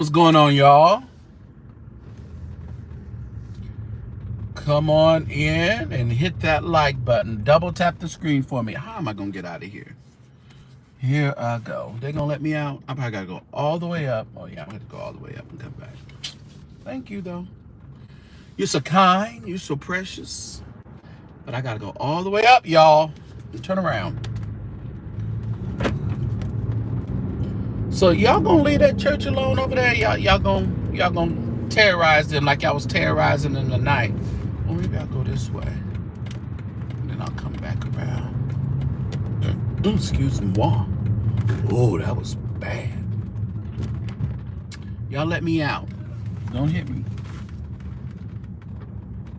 What's going on, y'all? Come on in and hit that like button. Double tap the screen for me. How am I going to get out of here? Here I go. They going to let me out? I probably got to go all the way up. Oh, yeah, I'm going to go all the way up and come back. Thank you, though. You're so kind. You're so precious. But I got to go all the way up, y'all. And turn around. So y'all going to leave that church alone over there? Y'all going to terrorize them like I was terrorizing them tonight? Well, maybe I'll go this way. And then I'll come back around. Excuse me. Oh, that was bad. Y'all let me out. Don't hit me.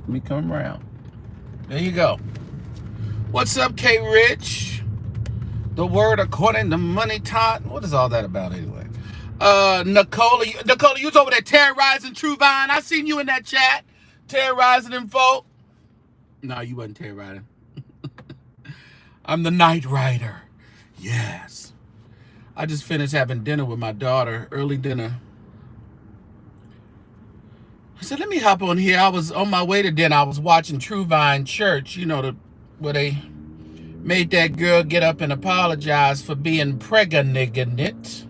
Let me come around. There you go. What's up, K Rich? The word according to Money Tot. What is all that about anyway? Nicola, you was over there terrorizing True Vine. I seen you in that chat. Terrorizing them folk. No, you wasn't terrorizing. I'm the Night Rider. Yes. I just finished having dinner with my daughter. Early dinner. I said, let me hop on here. I was on my way to dinner. I was watching True Vine Church. You know, where they made that girl get up and apologize for being pregnant.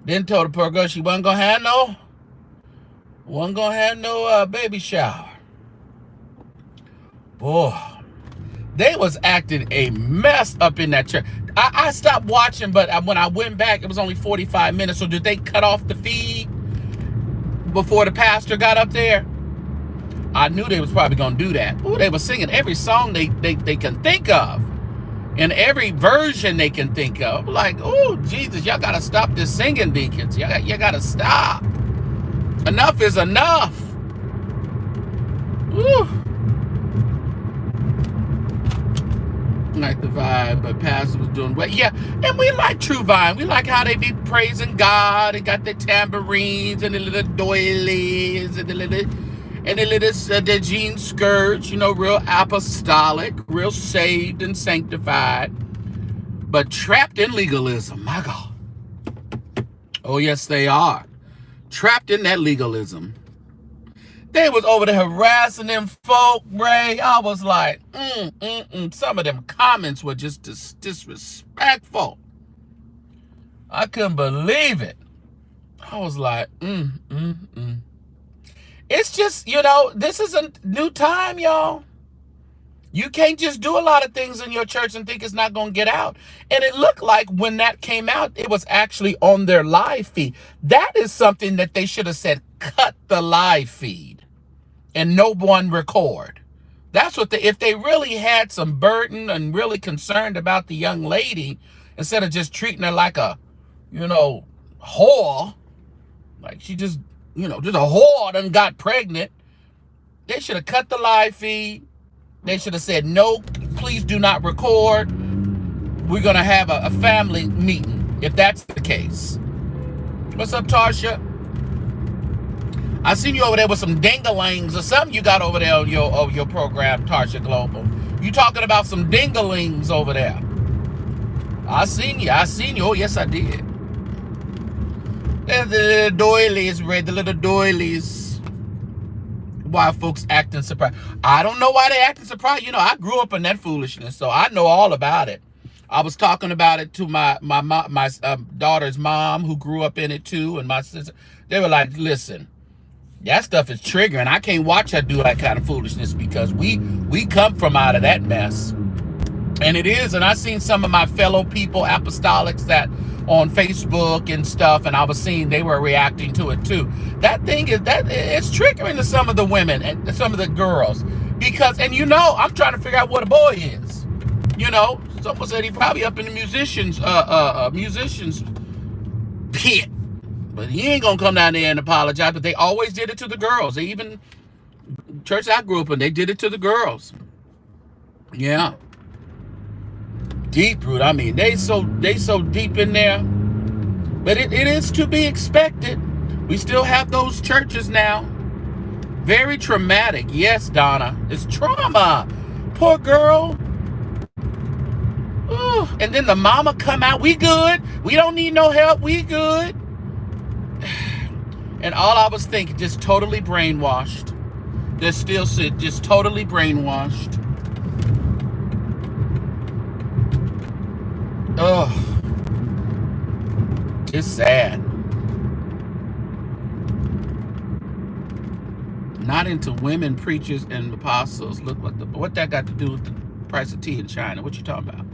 Then told the poor girl she wasn't gonna have no baby shower. Boy, they was acting a mess up in that church. I stopped watching, but when I went back, it was only 45 minutes. So did they cut off the feed before the pastor got up there? I knew they was probably gonna do that. Ooh, they were singing every song they can think of, in every version they can think of. Like, oh Jesus, y'all gotta stop this singing, deacons. You gotta stop. Enough is enough. Woo. Like the vibe, but pastor was doing well. Yeah, and we like True Vine. We like how they be praising God and got the tambourines and the little doilies and the little jean skirts, you know, real apostolic, real saved and sanctified, but trapped in legalism. My God. Oh, yes, they are. Trapped in that legalism. They was over there harassing them folk, Ray. I was like, Some of them comments were just disrespectful. I couldn't believe it. I was like, It's just, you know, this is a new time, y'all. You can't just do a lot of things in your church and think it's not going to get out. And it looked like when that came out, it was actually on their live feed. That is something that they should have said, cut the live feed and no one record. That's what if they really had some burden and really concerned about the young lady, instead of just treating her like a, whore, like she just a whore done got pregnant, they should have cut the live feed. They should have said, no, please do not record. We're going to have a family meeting, if that's the case. What's up, Tarsha? I seen you over there with some dingalings or something you got over there on your program, Tarsha Global. You talking about some dingalings over there. I seen you. Oh, yes, I did. There's the little doilies, Ray, the little doilies. Why folks acting surprised? I don't know why they acting surprised. You know, I grew up in that foolishness, so I know all about it. I was talking about it to my daughter's mom, who grew up in it too, and my sister. They were like, listen, that stuff is triggering. I can't watch her do that kind of foolishness because we come from out of that mess. And it is, and I seen some of my fellow people, apostolics, that on Facebook and stuff, and I was seeing they were reacting to it too. That thing is, it's triggering to some of the women and some of the girls, because, and I'm trying to figure out what a boy is. Someone said he probably up in the musicians pit, but he ain't gonna come down there and apologize. But they always did it to the girls. They even church I grew up in, they did it to the girls. Yeah. Deep root. I mean, they so deep in there. But it is to be expected. We still have those churches now. Very traumatic. Yes, Donna. It's trauma. Poor girl. Ooh. And then the mama come out. We good. We don't need no help. We good. And all I was thinking, just totally brainwashed. They're still just totally brainwashed. Ugh. It's sad. Not into women preachers and apostles. Look what that got to do with the price of tea in China. What you talking about?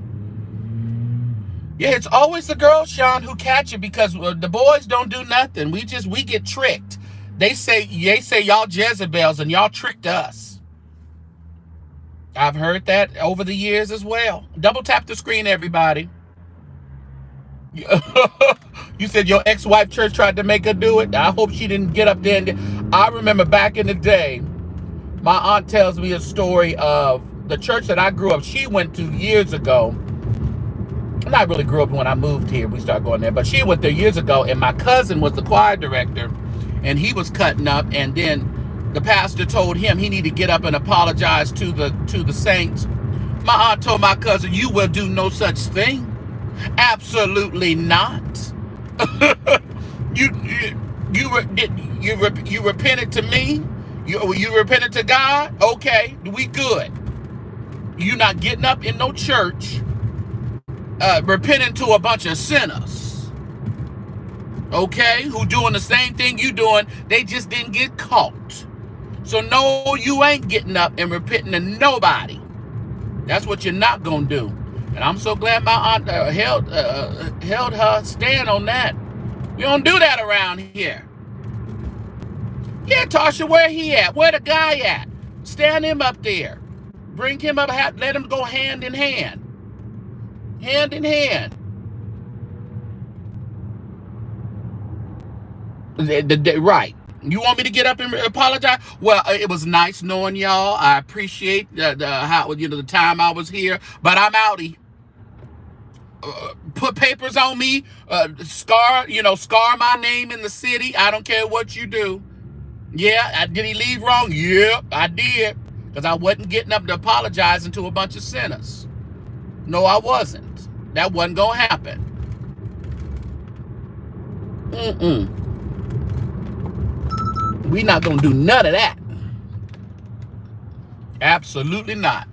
Yeah, it's always the girls, Sean, who catch it because the boys don't do nothing. We get tricked. They say y'all Jezebels and y'all tricked us. I've heard that over the years as well. Double tap the screen, everybody. You said your ex-wife church tried to make her do it. I hope she didn't get up there. I remember back in the day, my aunt tells me a story of the church that I grew up. She went to years ago. And I really grew up when I moved here. We started going there, but she went there years ago. And my cousin was the choir director, and he was cutting up. And then the pastor told him he needed to get up and apologize to the saints. My aunt told my cousin, "You will do no such thing. Absolutely not. you repented to me. You repented to God. Okay, we good. You not getting up in no church, repenting to a bunch of sinners. Okay, who doing the same thing you doing? They just didn't get caught. So no, you ain't getting up and repenting to nobody. That's what you're not gonna do." And I'm so glad my aunt held her stand on that. We don't do that around here. Yeah, Tasha, where he at? Where the guy at? Stand him up there. Bring him up. Let him go hand in hand. Hand in hand. Right. You want me to get up and apologize? Well, it was nice knowing y'all. I appreciate the time I was here, but I'm outie. Put papers on me, scar my name in the city. I don't care what you do. Yeah, did he leave wrong? Yep, I did. Because I wasn't getting up to apologizing to a bunch of sinners. No, I wasn't. That wasn't going to happen. We not going to do none of that. Absolutely not.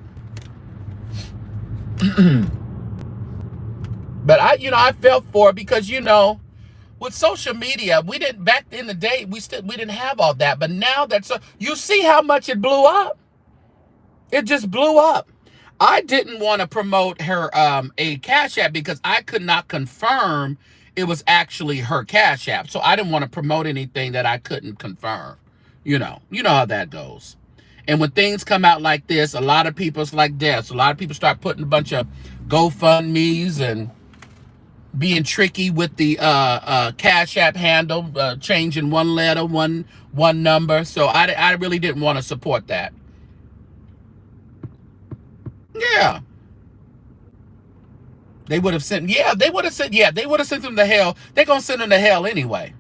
But I felt for it because, with social media, we didn't, back in the day, we didn't have all that. But now you see how much it blew up. It just blew up. I didn't want to promote her a Cash App because I could not confirm it was actually her Cash App. So I didn't want to promote anything that I couldn't confirm. You know how that goes. And when things come out like this, a lot of people, it's like death. So a lot of people start putting a bunch of GoFundMes and being tricky with the Cash App handle, changing one letter, one number. So I really didn't want to support that. Yeah. They would have sent them to hell. They're going to send them to hell anyway.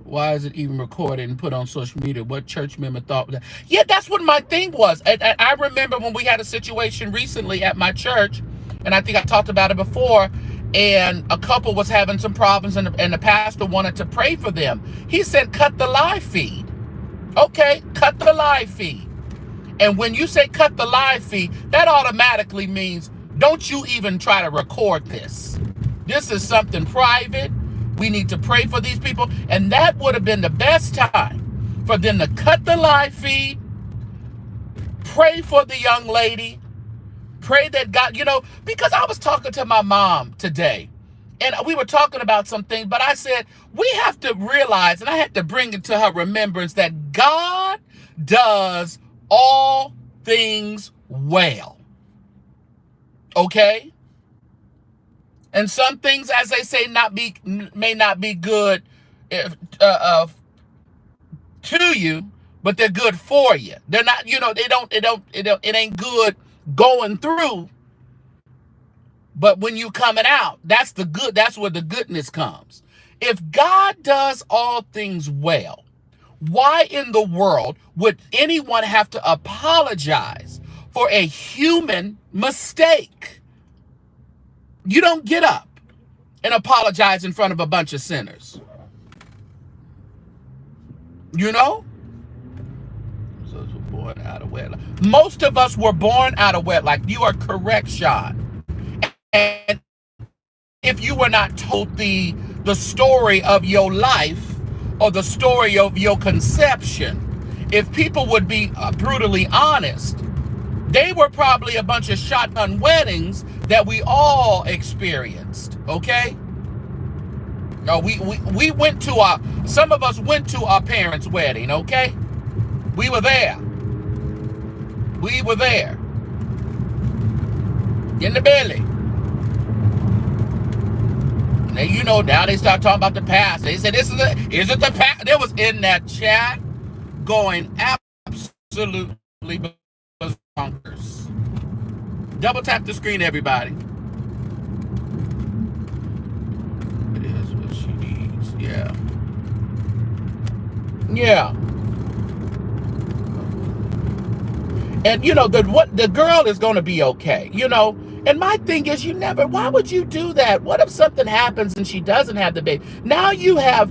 Why is it even recorded and put on social media? What church member thought that? Yeah, that's what my thing was. I remember when we had a situation recently at my church, and I think I talked about it before, and a couple was having some problems, and the pastor wanted to pray for them. He said, cut the live feed. Okay, cut the live feed. And when you say cut the live feed, that automatically means don't you even try to record this. This is something private. We need to pray for these people. And that would have been the best time for them to cut the live feed, pray for the young lady, pray that God, because I was talking to my mom today, and we were talking about something, but I said, we have to realize, and I had to bring it to her remembrance, that God does all things well. Okay? And some things, as they say, may not be good to you, but they're good for you. They're not, it ain't good going through. But when you coming out, that's the good. That's where the goodness comes. If God does all things well, why in the world would anyone have to apologize for a human mistake? You don't get up and apologize in front of a bunch of sinners. You know? So born out of wedlock. Most of us were born out of wedlock. You are correct, Sean. And if you were not told the story of your life or the story of your conception, if people would be brutally honest, they were probably a bunch of shotgun weddings that we all experienced, okay? We went to some of us went to our parents' wedding, okay? We were there. We were there. In the belly. Now, you know, now they start talking about the past. They said, is it the past? There was in that chat going absolutely bonkers. Double tap the screen, everybody. It is what she needs. Yeah. Yeah. And you know, the girl is going to be okay, you know. And my thing is, why would you do that? What if something happens and she doesn't have the baby? Now you have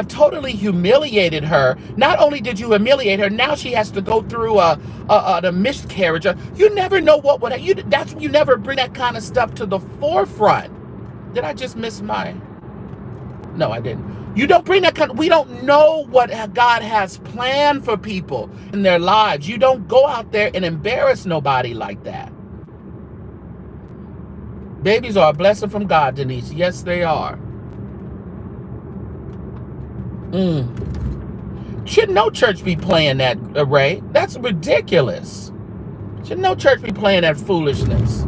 totally humiliated her. Not only did you humiliate her, now she has to go through a miscarriage. You never know what would happen. That's why you never bring that kind of stuff to the forefront. Did I just miss my? No, I didn't. You don't bring that kind of, we don't know what God has planned for people in their lives. You don't go out there and embarrass nobody like that. Babies are a blessing from God, Denise. Yes, they are. Should no church be playing that, Ray? That's ridiculous. Should no church be playing that foolishness?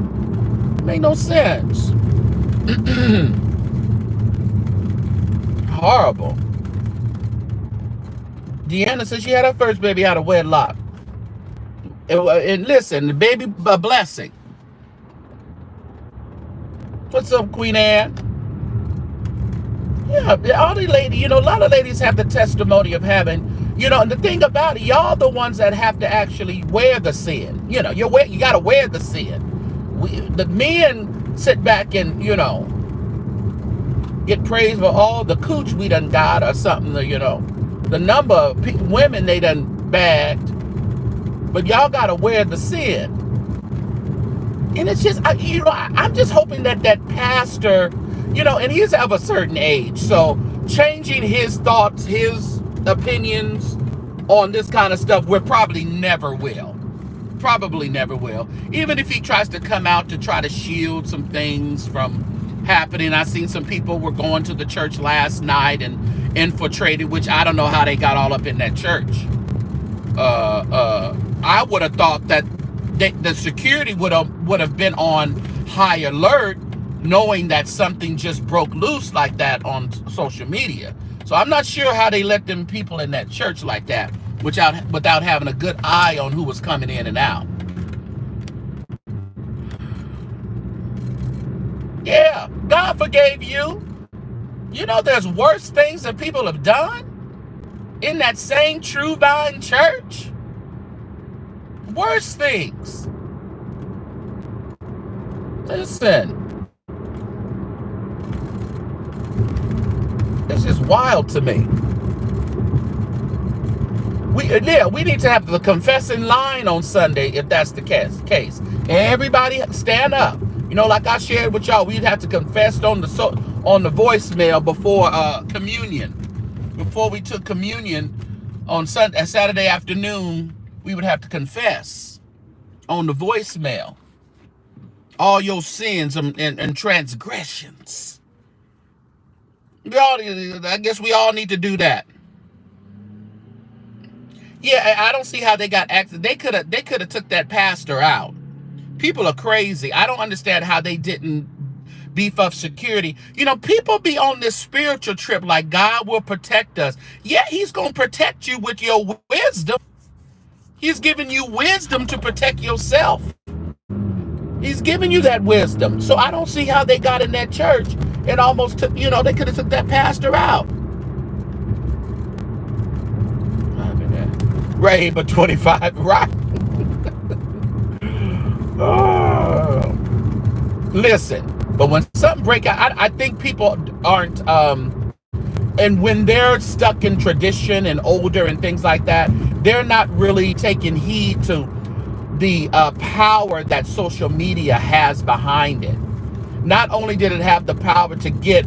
Make no sense. Horrible. Deanna says she had her first baby out of wedlock. And listen, the baby, a blessing. What's up, Queen Anne? Yeah, all the ladies, you know, a lot of ladies have the testimony of having, you know, and the thing about it, y'all the ones that have to actually wear the sin. You know, you got to wear the sin. The men sit back and, you know, get praised for all the cooch we done got or something, you know. The number of women they done bagged. But y'all got to wear the sin. And it's just, you know, I'm just hoping that pastor, you know, and he's of a certain age. So changing his thoughts, his opinions on this kind of stuff, we probably never will. Probably never will. Even if he tries to come out to try to shield some things from happening. I seen some people were going to the church last night and infiltrated, which I don't know how they got all up in that church. I would have thought that the security would have been on high alert, knowing that something just broke loose like that on social media. So I'm not sure how they let them people in that church like that without having a good eye on who was coming in and out. Yeah, God forgave you. You know, there's worse things that people have done in that same True Vine church. Worse things. Listen, it's just wild to me. We need to have the confessing line on Sunday if that's the case. Everybody stand up. You know, like I shared with y'all, we'd have to confess on the voicemail before communion. Before we took communion on Saturday afternoon, we would have to confess on the voicemail all your sins and transgressions. I guess we all need to do that. Yeah, I don't see how they got access. They could have took that pastor out. People are crazy. I don't understand how they didn't beef up security. You know, people be on this spiritual trip like God will protect us. Yeah, he's going to protect you with your wisdom. He's giving you wisdom to protect yourself. He's giving you that wisdom. So I don't see how they got in that church and almost took, you know, they could have took that pastor out. Ray, but 25, right? Oh. Listen, But when something break out, I think people aren't, and when they're stuck in tradition and older and things like that, they're not really taking heed to the power that social media has behind it. Not only did it have the power to get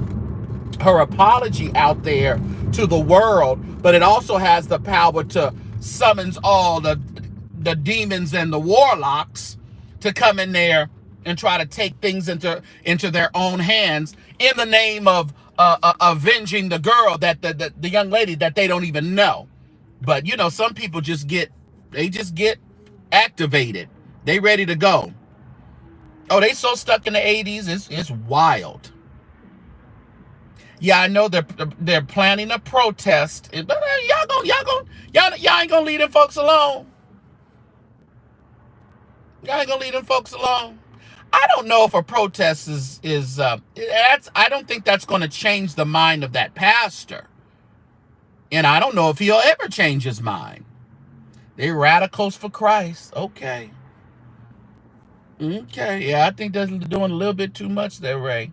her apology out there to the world, but it also has the power to summons all the demons and the warlocks to come in there and try to take things into their own hands in the name of avenging the girl, that the young lady that they don't even know. But you know, some people just get activated. They ready to go. Oh, they so stuck in the 80s. It's wild. Yeah, I know they're planning a protest, but y'all ain't gonna leave them folks alone. Y'all ain't gonna leave them folks alone. I don't know if a protest is I don't think that's going to change the mind of that pastor, and I don't know if he'll ever change his mind. They're radicals for Christ. Okay, yeah, I think they're doing a little bit too much there, Ray.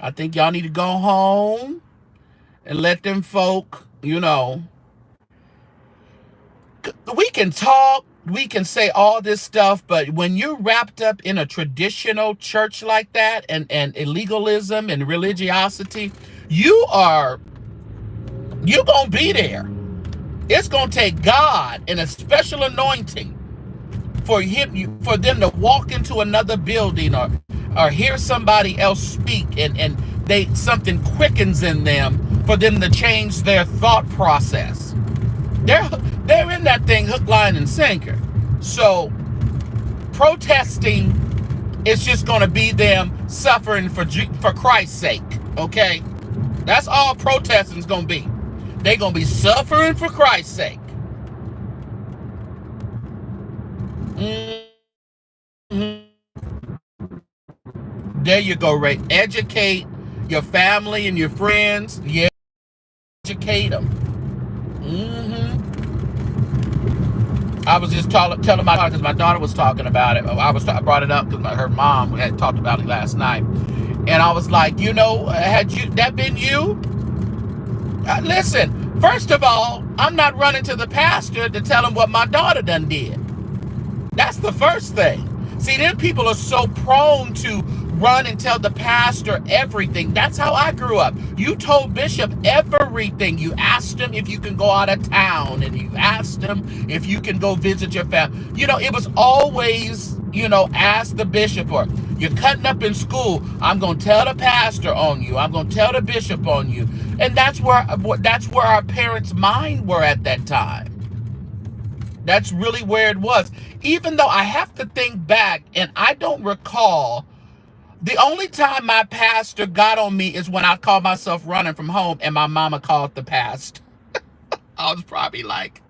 I think y'all need to go home and let them folk, you know, we can talk, we can say all this stuff, but when you're wrapped up in a traditional church like that and illegalism and religiosity, you're gonna be there. It's gonna take God and a special anointing for them to walk into another building or hear somebody else speak and something quickens in them for them to change their thought process. They're in that thing hook, line, and sinker. So protesting is just going to be them suffering for Christ's sake. Okay, that's all protesting is going to be. They're going to be suffering for Christ's sake. There you go, Ray. Educate your family and your friends. Yeah, educate them. I was just telling my daughter, because my daughter was talking about it. I brought it up because her mom had talked about it last night, and I was like, you know, had that been you? Listen, first of all, I'm not running to the pastor to tell him what my daughter done did. That's the first thing. See, then people are so prone to run and tell the pastor everything. That's how I grew up. You told Bishop everything. You asked him if you can go out of town, and you asked him if you can go visit your family. You know, it was always, you know, ask the bishop, or you're cutting up in school, I'm going to tell the pastor on you. I'm going to tell the bishop on you. And that's where our parents' mind were at that time. That's really where it was. Even though I have to think back, and I don't recall, the only time my pastor got on me is when I called myself running from home and my mama called the pastor. I was probably like,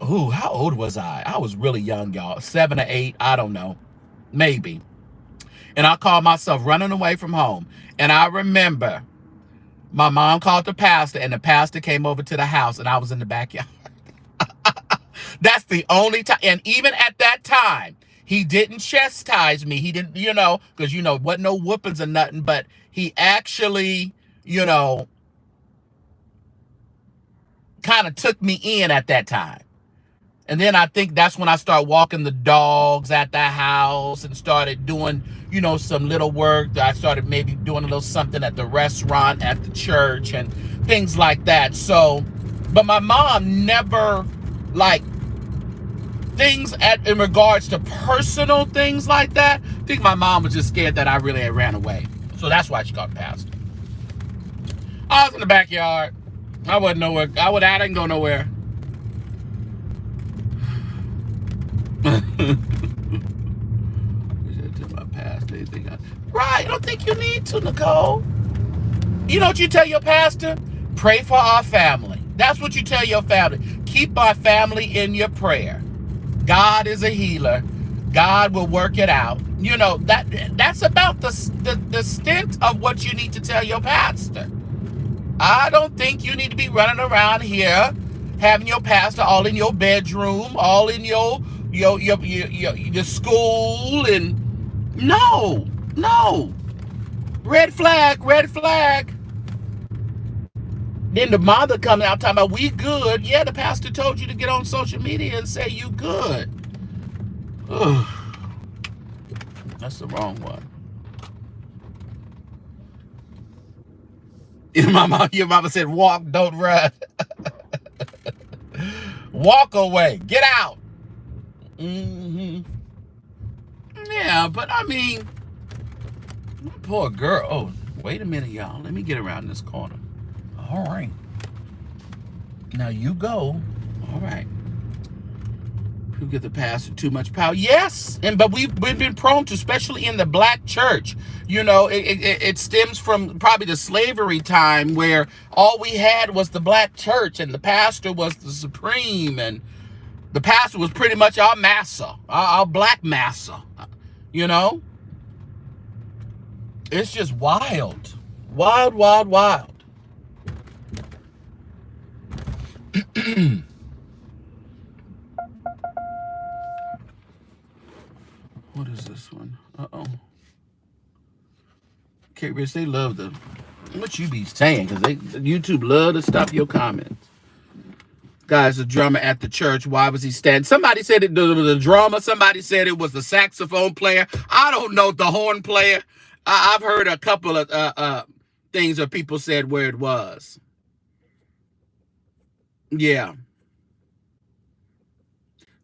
ooh, how old was I? I was really young, y'all. 7 or 8, I don't know. Maybe. And I called myself running away from home. And I remember my mom called the pastor, and the pastor came over to the house, and I was in the backyard. That's the only time. And even at that time, he didn't chastise me. He didn't, you know, because, you know, wasn't no whoopings or nothing, but he actually, you know, kind of took me in at that time. And then I think that's when I started walking the dogs at the house and started doing, you know, some little work. I started maybe doing a little something at the restaurant, at the church, and things like that. So, but my mom never, like, things in regards to personal things like that. I think my mom was just scared that I really had ran away. So that's why she called the pastor. I was in the backyard. I wasn't nowhere. I didn't go nowhere. Right, I don't think you need to, Nicole. You know what you tell your pastor? Pray for our family. That's what you tell your family. Keep our family in your prayer. God is a healer. God will work it out. You know, that's about the stint of what you need to tell your pastor. I don't think you need to be running around here having your pastor all in your bedroom, all in your school, and no. Red flag, red flag. Then the mother comes out talking about we good. Yeah, the pastor told you to get on social media and say you good. Ugh. That's the wrong one. Your mama said walk, don't run. Walk away. Get out. Yeah, but I mean, poor girl. Oh, wait a minute, y'all. Let me get around this corner. All right. Now you go. All right. Who give the pastor too much power? Yes, but we've been prone to, especially in the black church. You know, it stems from probably the slavery time where all we had was the black church and the pastor was the supreme, and the pastor was pretty much our massa, our black massa. You know, it's just wild, wild, wild, wild. What is this one? Uh-oh. Okay, Rich, they love what you be saying, because YouTube love to stop your comments. Guys, the drummer at the church, why was he standing? Somebody said it was the drummer. Somebody said it was the saxophone player. I don't know, the horn player. I've heard a couple of things that people said where it was. Yeah.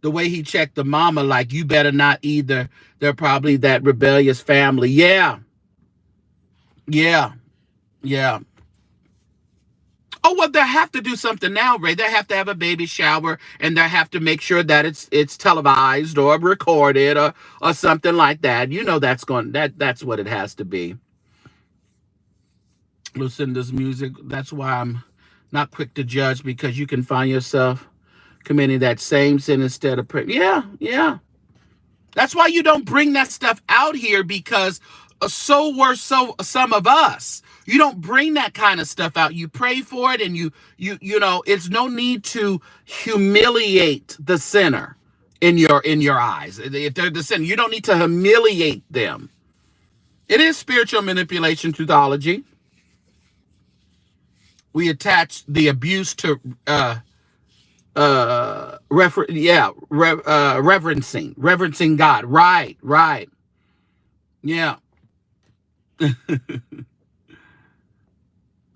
The way he checked the mama, like, you better not either. They're probably that rebellious family. Yeah. Yeah. Yeah. Oh, well, they have to do something now, Ray. They have to have a baby shower, and they have to make sure that it's televised or recorded or something like that. You know, that's what it has to be. Lucinda's music. That's why I'm not quick to judge, because you can find yourself committing that same sin instead of praying. Yeah. That's why you don't bring that stuff out here, because so were some of us. You don't bring that kind of stuff out. You pray for it, and you know, it's no need to humiliate the sinner in your eyes. If they're the sinner, you don't need to humiliate them. It is spiritual manipulation theology. We attach the abuse to reverencing God. Right. Yeah.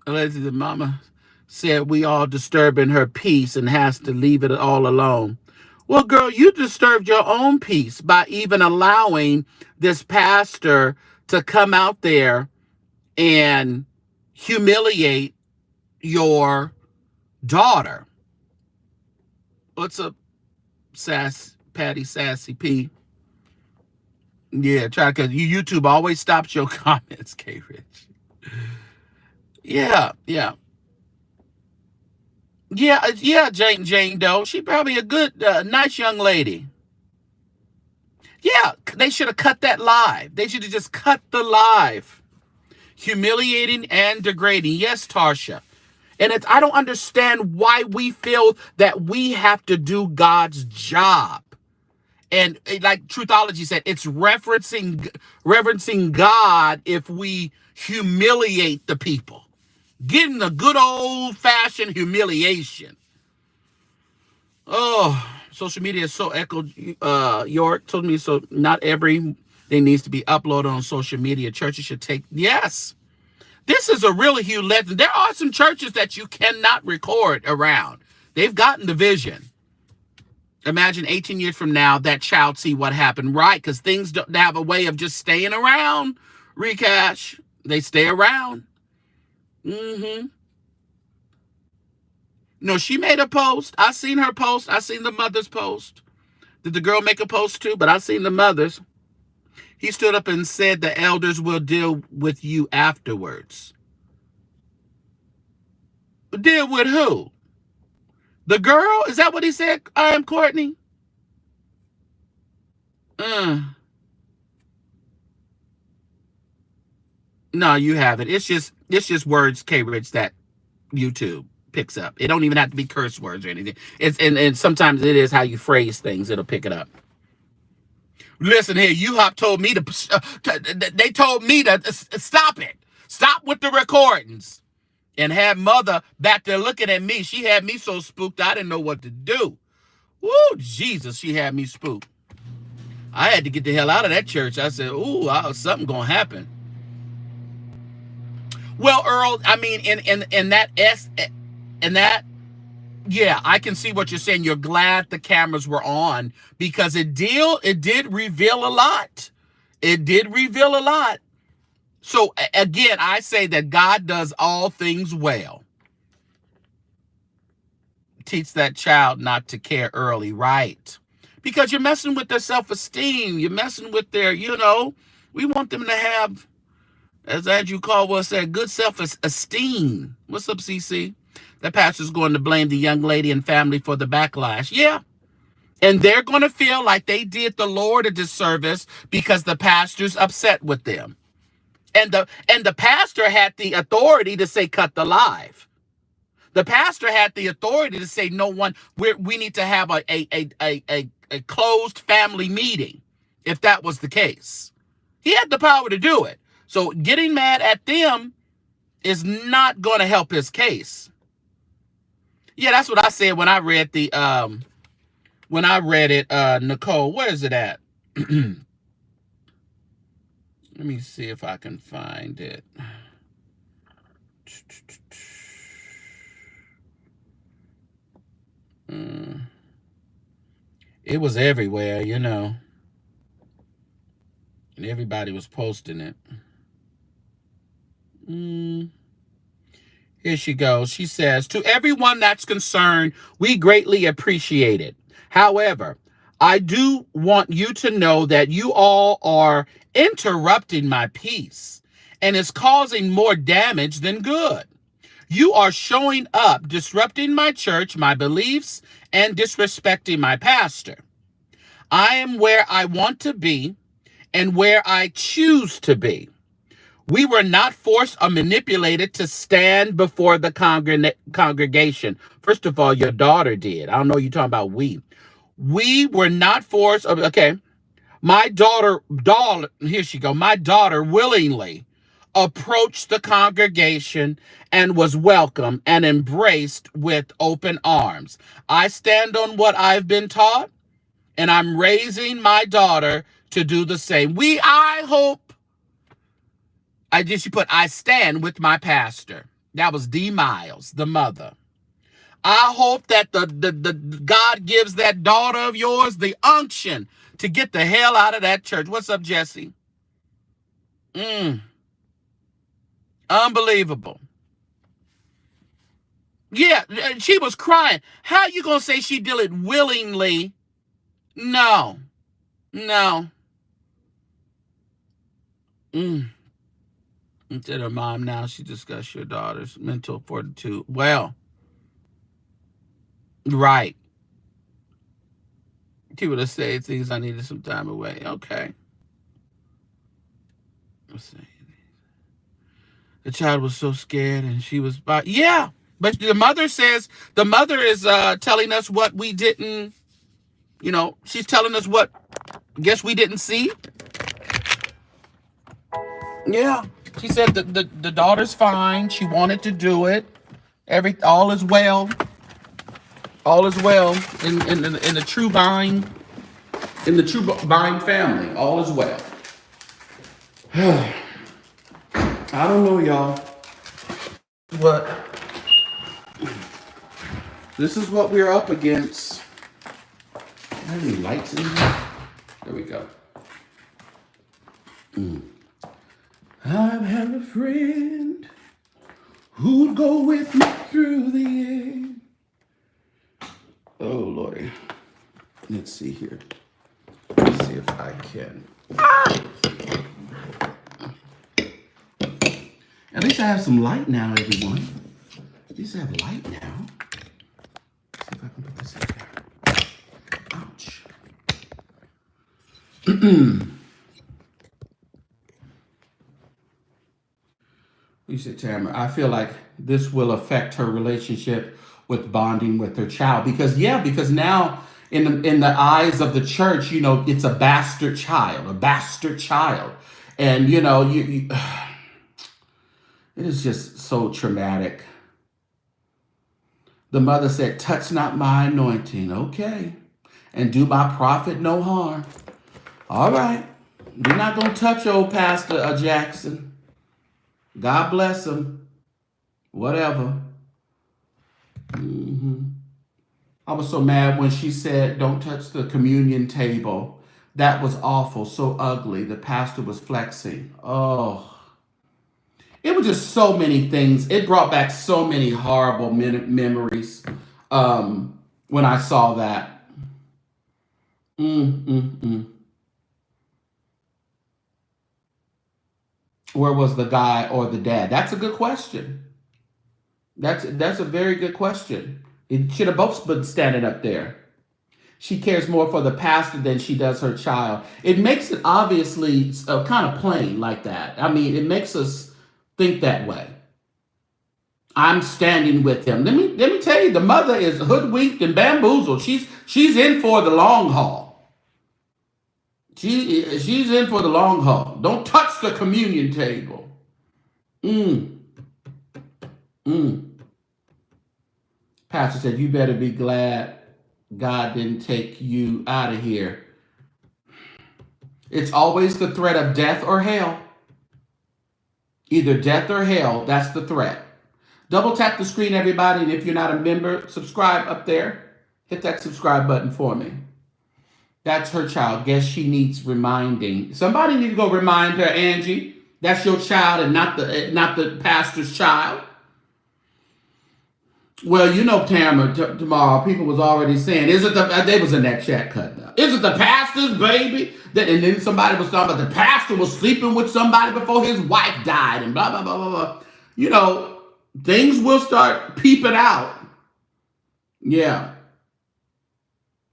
Allegedly, the mama said we all disturbing her peace and has to leave it all alone. Well, girl, you disturbed your own peace by even allowing this pastor to come out there and humiliate your daughter. What's up, Patty Sassy P? Yeah, because YouTube always stops your comments, K Rich. Yeah, Jane Doe. She probably a good, nice young lady. Yeah, they should have cut that live. They should have just cut the live. Humiliating and degrading. Yes, Tarsha. And I don't understand why we feel that we have to do God's job. And like Truthology said, it's reverencing God if we humiliate the people. Getting a good old-fashioned humiliation. Oh, social media is so echoed. York told me so. Not everything needs to be uploaded on social media. Churches should take. Yes, this is a really huge lesson. There are some churches that you cannot record around. They've gotten the vision. Imagine 18 years from now, that child see what happened, right? Because things don't have a way of just staying around. Recash, they stay around. No, she made a post. I seen her post. I seen the mother's post. Did the girl make a post too? But I seen the mother's. He stood up and said the elders will deal with you afterwards. Deal with who? The girl? Is that what he said? I am Courtney. No, you haven't. It's just words, K Rich, that YouTube picks up. It don't even have to be curse words or anything. And sometimes it is how you phrase things. It'll pick it up. Listen here, UHOP told me they told me to stop it. Stop with the recordings. And had mother back there looking at me. She had me so spooked I didn't know what to do. Woo, Jesus, she had me spooked. I had to get the hell out of that church. I said, ooh, something gonna happen. Well, Earl, I mean, in that, yeah, I can see what you're saying. You're glad the cameras were on because it did reveal a lot. It did reveal a lot. So again, I say that God does all things well. Teach that child not to care early, right? Because you're messing with their self-esteem. You're messing with their, we want them to have, as Andrew Caldwell said, good self-esteem. What's up, CC? That pastor's going to blame the young lady and family for the backlash. Yeah. And they're going to feel like they did the Lord a disservice because the pastor's upset with them. And the pastor had the authority to say, cut the live. The pastor had the authority to say, no one, we need to have a closed family meeting, if that was the case. He had the power to do it. So getting mad at them is not going to help his case. Yeah, that's what I said when I read it, Nicole. Where is it at? Let me see if I can find it. It was everywhere, and everybody was posting it. Here she goes. She says, to everyone that's concerned, we greatly appreciate it. However, I do want you to know that you all are interrupting my peace, and it's causing more damage than good. You are showing up, disrupting my church, my beliefs, and disrespecting my pastor. I am where I want to be and where I choose to be. We were not forced or manipulated to stand before the congregation. First of all, your daughter did. I don't know you're talking about we. We were not forced. Okay. My daughter, here she go. My daughter willingly approached the congregation and was welcomed and embraced with open arms. I stand on what I've been taught, and I'm raising my daughter to do the same. I stand with my pastor. That was D. Miles, the mother. I hope that the God gives that daughter of yours the unction to get the hell out of that church. What's up, Jesse? Unbelievable. Yeah, she was crying. How you gonna say she did it willingly? No. Instead of mom, now she discussed your daughter's mental fortitude. Well, right. She would have said things I needed some time away. Okay. Let's see. The child was so scared and she was yeah. But the mother says, the mother is telling us what we didn't, she's telling us what, guess we didn't see. Yeah. She said the daughter's fine. She wanted to do it. All is well. All is well in the true Vine, family. All is well. I don't know, y'all. But this is what we're up against. Are there any lights in here? There we go. I've had a friend who'd go with me through the end. Oh, Lordy. Let's see here. Let's see if I can. At least I have some light now, everyone. At least I have light now. Let's see if I can put this in there. Ouch. You said, Tamara, I feel like this will affect her relationship with bonding with her child. Because now in the eyes of the church, it's a bastard child. And it is just so traumatic. The mother said, touch not my anointing. Okay. And do my prophet no harm. All right. We're not going to touch old Pastor Jackson. God bless him. Whatever. I was so mad when she said, don't touch the communion table. That was awful. So ugly. The pastor was flexing. Oh. It was just so many things. It brought back so many horrible memories when I saw that. Where was the guy or the dad? That's a good question. That's a very good question. It should have both been standing up there. She cares more for the pastor than she does her child. It makes it obviously kind of plain like that. I mean, it makes us think that way. I'm standing with him. Let me tell you, the mother is hoodwinked and bamboozled. She's in for the long haul. She's in for the long haul. Don't touch the communion table. Pastor said, you better be glad God didn't take you out of here. It's always the threat of death or hell. Either death or hell, that's the threat. Double tap the screen, everybody, and if you're not a member, subscribe up there. Hit that subscribe button for me. That's her child. Guess she needs reminding. Somebody need to go remind her, Angie. That's your child and not the pastor's child. Well, Tamara, tomorrow, people was already saying, they was in that chat cutting up. Is it the pastor's baby? And then somebody was talking about the pastor was sleeping with somebody before his wife died and blah, blah, blah, blah, blah. Things will start peeping out. Yeah.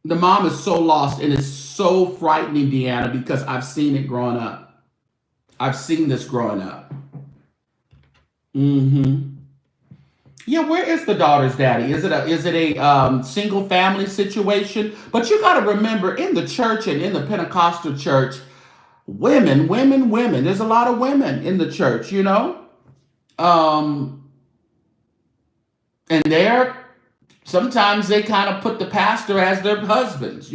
The mom is so lost, and it's so frightening, Deanna, because I've seen it growing up. I've seen this growing up. Yeah, where is the daughter's daddy? Is it a single family situation? But you got to remember, in the church and in the Pentecostal church, women. There's a lot of women in the church, and sometimes they kind of put the pastor as their husbands,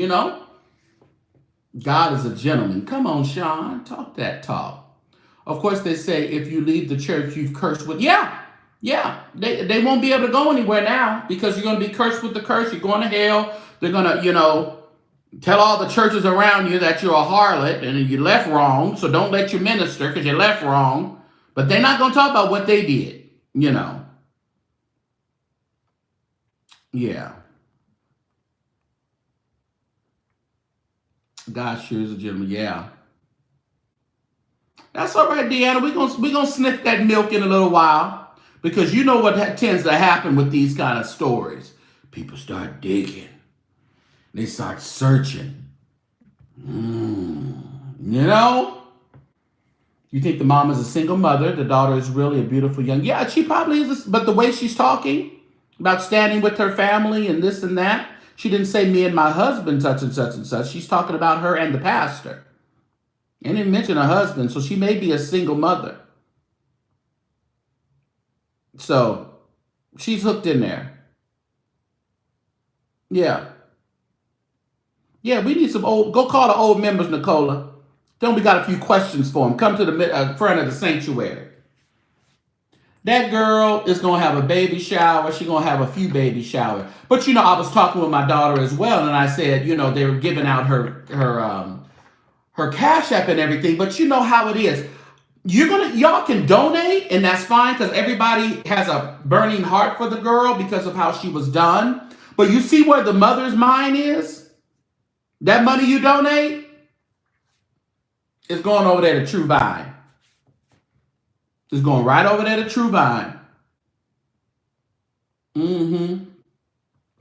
God is a gentleman. Come on, Sean, talk that talk. Of course, they say if you leave the church, you've cursed with, yeah, they won't be able to go anywhere now because you're going to be cursed with the curse. You're going to hell. They're going to, tell all the churches around you that you're a harlot and you left wrong. So don't let you minister because you left wrong. But they're not going to talk about what they did, Yeah. God sure is a gentleman. Yeah. That's all right, Deanna. We're gonna sniff that milk in a little while because you know what tends to happen with these kind of stories. People start digging. They start searching. You think the mom is a single mother. The daughter is really a beautiful young. Yeah, she probably is. But the way she's talking about standing with her family and this and that, she didn't say me and my husband such and such and such. She's talking about her and the pastor. And didn't mention her husband, so she may be a single mother. So she's hooked in there. Yeah. Yeah, we need some go call the old members, Nicola. Then we got a few questions for them. Come to the front of the sanctuary. That girl is going to have a baby shower. She's going to have a few baby showers. But, I was talking with my daughter as well, and I said, they were giving out her CashApp and everything, but you know how it is. Y'all can donate, and that's fine because everybody has a burning heart for the girl because of how she was done. But you see where the mother's mind is? That money you donate is going over there to True Vine. It's going right over there to True Vine.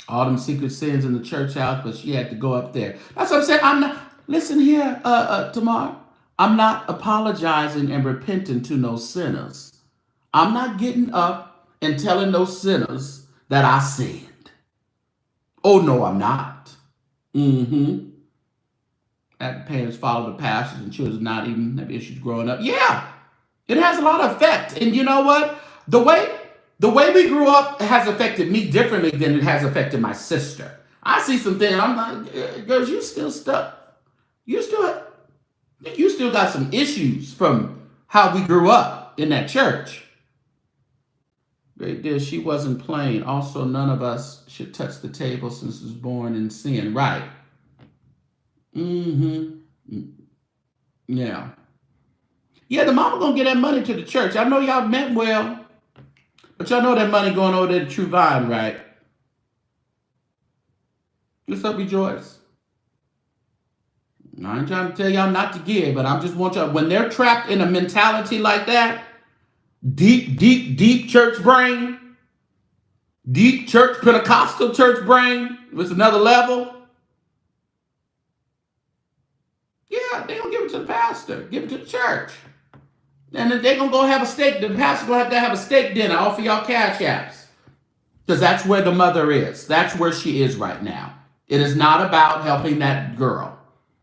All them secret sins in the church house, but she had to go up there. That's what I'm saying. Listen here, Tamar. I'm not apologizing and repenting to no sinners. I'm not getting up and telling those sinners that I sinned. Oh, no, I'm not. Mm-hmm. That parents follow the pastors and children not even have issues growing up. Yeah, it has a lot of effect. And you know what? The way the way we grew up has affected me differently than it has affected my sister. I see some things. I'm like, girls, you still stuck. You still got some issues from how we grew up in that church. Great deal. She wasn't playing. Also, none of us should touch the table since was born in sin. Right. Mm-hmm. Yeah. Yeah, the mama gonna get that money to the church. I know y'all meant well, but y'all know that money going over there to True Vine, right? What's up, Rejoice? I ain't trying to tell y'all not to give, but I just want y'all, when they're trapped in a mentality like that, deep, deep, deep church brain, deep church, Pentecostal church brain, with another level, yeah, they gonna give it to the pastor, give it to the church. And then they gonna go have a steak, the pastor gonna have to have a steak dinner off of y'all cash apps. Because that's where the mother is. That's where she is right now. It is not about helping that girl.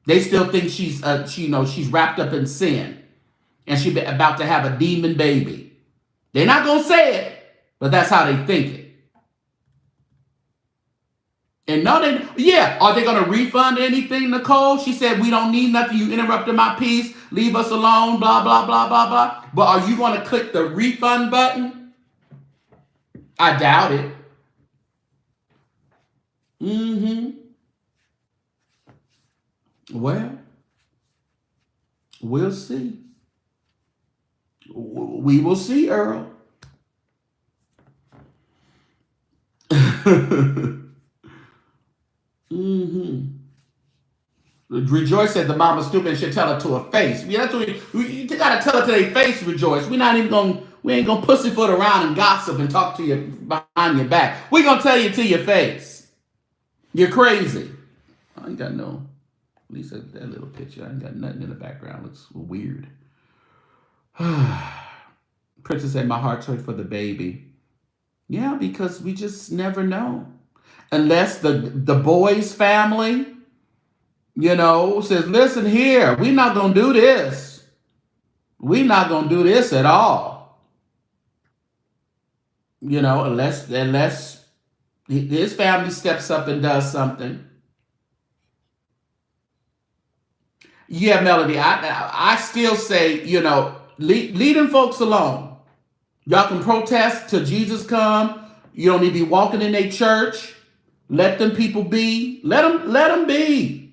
They still think she's wrapped up in sin, and she's about to have a demon baby. They're not gonna say it, but that's how they think it. And no, are they gonna refund anything, Nicole? She said we don't need nothing. You interrupted my piece. Leave us alone. Blah blah blah blah blah. But are you gonna click the refund button? I doubt it. Mm-hmm. Well, we'll see. We will see, Earl. Mm-hmm. Rejoice said the mama's stupid and should tell her to her face. Yeah, that's what you gotta tell her to their face, Rejoice. We ain't gonna pussyfoot around and gossip and talk to you behind your back. We gonna tell you to your face. You're crazy. I ain't got no, at least that little picture. I ain't got nothing in the background. Looks weird. Princess said my heart's hurt for the baby. Yeah, because we just never know. Unless the boy's family, says, listen here, we're not going to do this. We're not going to do this at all. Unless his family steps up and does something. Yeah, Melody, I still say, lead them folks alone. Y'all can protest till Jesus come. You don't need to be walking in a church. Let them people be. Let them be.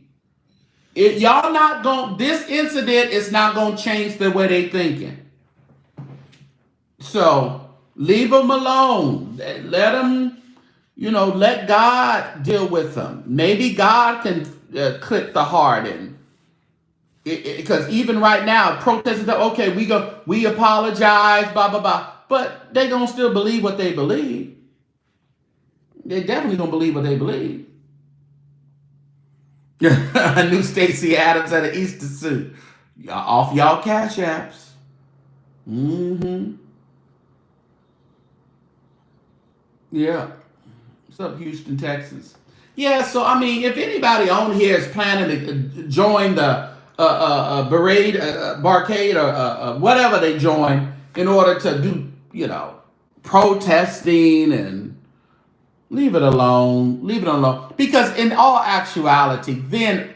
Y'all not going. This incident is not going to change the way they thinking. So leave them alone. Let them. Let God deal with them. Maybe God can click the heart and. Because even right now, protesting. Okay, we apologize. Blah blah blah. But they gonna still believe what they believe. They definitely gonna believe what they believe. I knew Stacey Adams had an Easter suit. Off y'all cash apps. Mm-hmm. Yeah. What's up, Houston, Texas? Yeah, so I mean, if anybody on here is planning to join the barcade or whatever they join in order to do, protesting and leave it alone. Leave it alone. Because in all actuality, then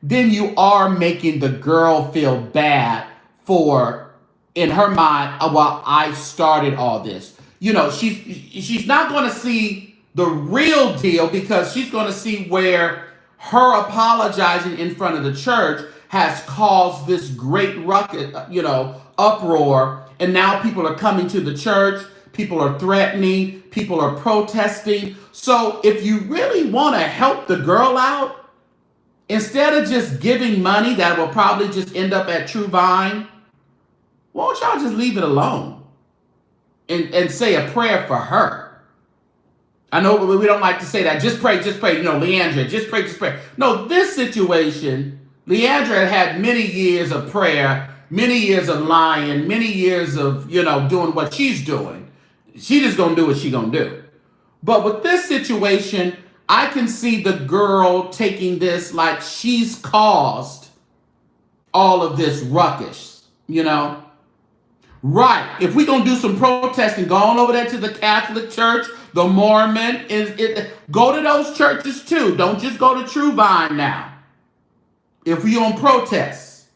you are making the girl feel bad for, in her mind, well, I started all this. She's not going to see the real deal because she's going to see where her apologizing in front of the church has caused this great ruckus, uproar. And now people are coming to the church. People are threatening. People are protesting. So if you really want to help the girl out, instead of just giving money that will probably just end up at True Vine, why don't y'all just leave it alone and say a prayer for her? I know we don't like to say that. Just pray. Leandra, just pray. No, this situation, Leandra had many years of prayer, many years of lying, many years of, doing what she's doing. She just gonna do what she gonna do. But with this situation, I can see the girl taking this like she's caused all of this ruckus, you know? Right. If we're going to do some protesting, go on over there to the Catholic Church, the Mormon, go to those churches too. Don't just go to True Vine now. If we on protests,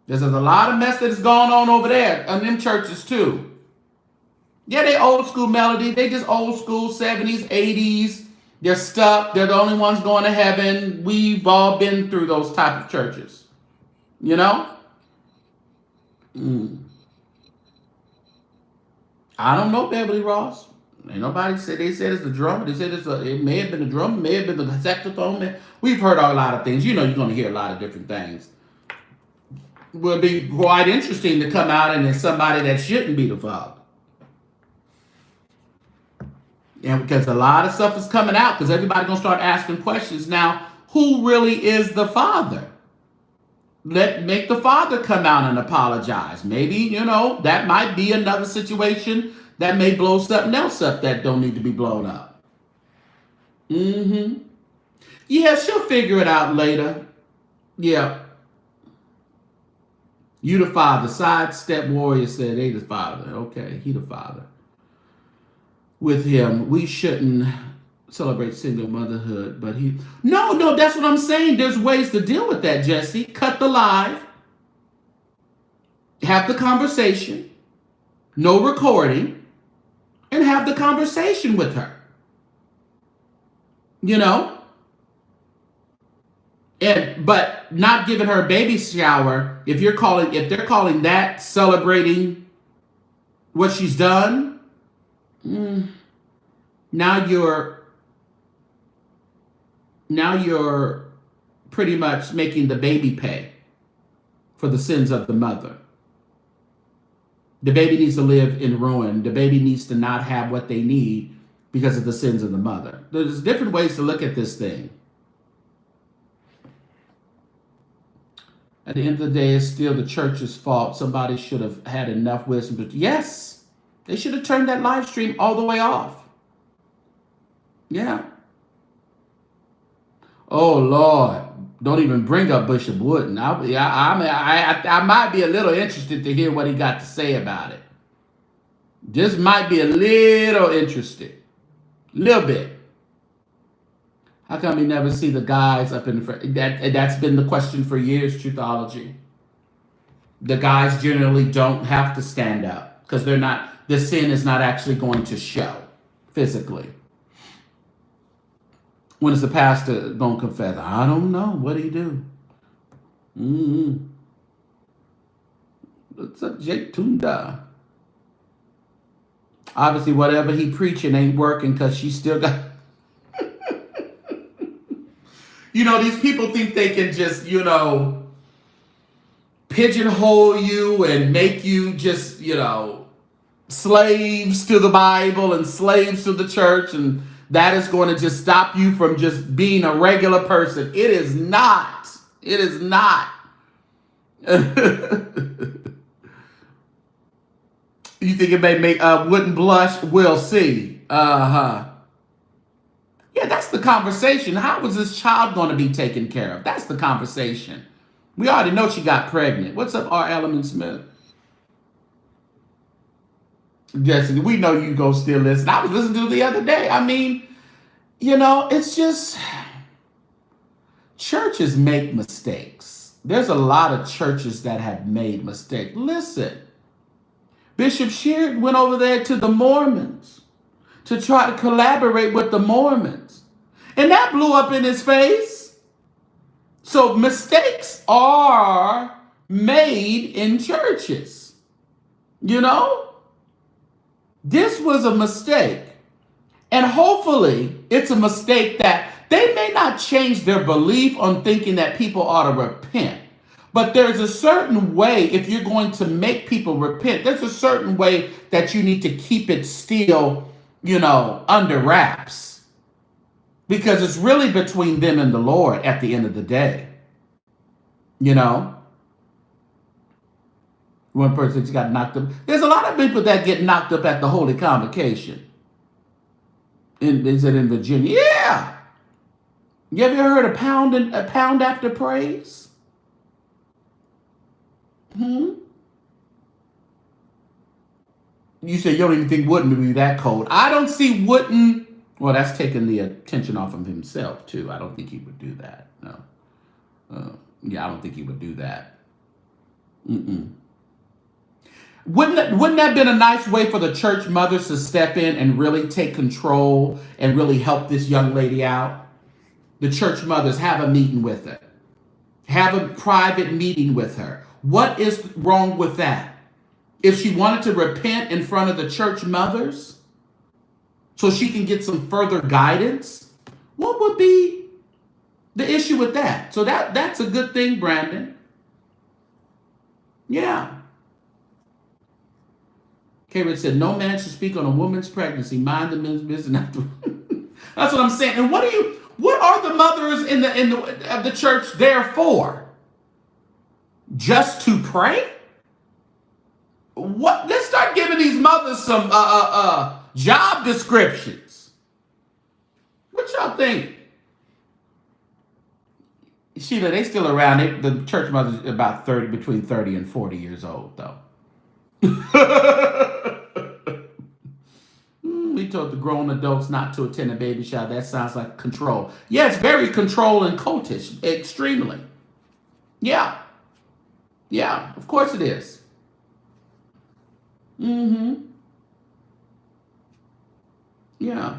there's a lot of mess that is going on over there in them churches too. Yeah, they old school melody. They just old school 70s, 80s. They're stuck. They're the only ones going to heaven. We've all been through those type of churches. You know? I don't know Beverly Ross. Ain't nobody said, they said it's the drummer. They said it may have been the drummer, may have been the saxophone. We've heard a lot of things. You know, you're going to hear a lot of different things. It will be quite interesting to come out and it's somebody that shouldn't be the father. And because a lot of stuff is coming out because everybody's going to start asking questions. Now, who really is the father? Make the father come out and apologize. Maybe, you know, that might be another situation that may blow something else up that don't need to be blown up. Yeah, she'll figure it out later. Yeah. You the father. Sidestep warrior said they the father. Okay, he the father. With him, we shouldn't celebrate single motherhood, but no, that's what I'm saying. There's ways to deal with that, Jesse. Cut the live, have the conversation, no recording, and have the conversation with her. You know? But not giving her a baby shower, if they're calling that celebrating what she's done, now you're pretty much making the baby pay for the sins of the mother. The baby needs to live in ruin. The baby needs to not have what they need because of the sins of the mother. There's different ways to look at this thing. At the end of the day, it's still the church's fault. Somebody should have had enough wisdom to, yes, they should have turned that live stream all the way off. Yeah. Oh, Lord. Don't even bring up Bishop Wooden. I might be a little interested to hear what he got to say about it. Just might be a little interested. Little bit. How come we never see the guys up in the front? That's been the question for years, Truthology. The guys generally don't have to stand up because the sin is not actually going to show physically. When is the pastor going to confess? I don't know. What do you do? What's up, Jake Tunda? Obviously, whatever he preaching ain't working because she still got... You know, these people think they can just, you know, pigeonhole you and make you just, you know, slaves to the Bible and slaves to the church, and that is going to just stop you from just being a regular person. It is not. It is not. You think it may make wouldn't blush? We'll see. Yeah, that's the conversation. How is this child going to be taken care of? That's the conversation. We already know she got pregnant. What's up, R. Ellerman Smith? Jesse, we know you go still listen. I was listening to it the other day. I mean, you know, it's just churches make mistakes. There's a lot of churches that have made mistakes. Listen, Bishop Sheard went over there to the Mormons to try to collaborate with the Mormons. And that blew up in his face. So mistakes are made in churches. You know? This was a mistake. And hopefully it's a mistake that they may not change their belief on thinking that people ought to repent. But there's a certain way, if you're going to make people repent, there's a certain way that you need to keep it still, you know, under wraps. Because it's really between them and the Lord at the end of the day. You know? One person got knocked up. There's a lot of people that get knocked up at the Holy Convocation. Is it in Virginia? Yeah. You ever heard a pound after praise? Hmm? You said you don't even think Wooden would be that cold. I don't see Wooden. Well, that's taking the attention off of himself too. I don't think he would do that. No. Yeah, I don't think he would do that. Mm-mm. Wouldn't that been a nice way for the church mothers to step in and really take control and really help this young lady out? The church mothers have a meeting with her. Have a private meeting with her. What is wrong with that? If she wanted to repent in front of the church mothers so she can get some further guidance, what would be the issue with that? So that's a good thing, Brandon. Yeah. K-Rich said, no man should speak on a woman's pregnancy. Mind the men's business. That's what I'm saying. And what are the mothers in the church there for? Just to pray? What? Let's start giving these mothers some job descriptions. What y'all think? Sheila, they still around. The church mothers about between 30 and 40 years old, though. We told the grown adults not to attend a baby shower. That sounds like control. Yeah, it's very control and cultish, extremely. Yeah. Yeah, of course it is. Mm-hmm. Yeah.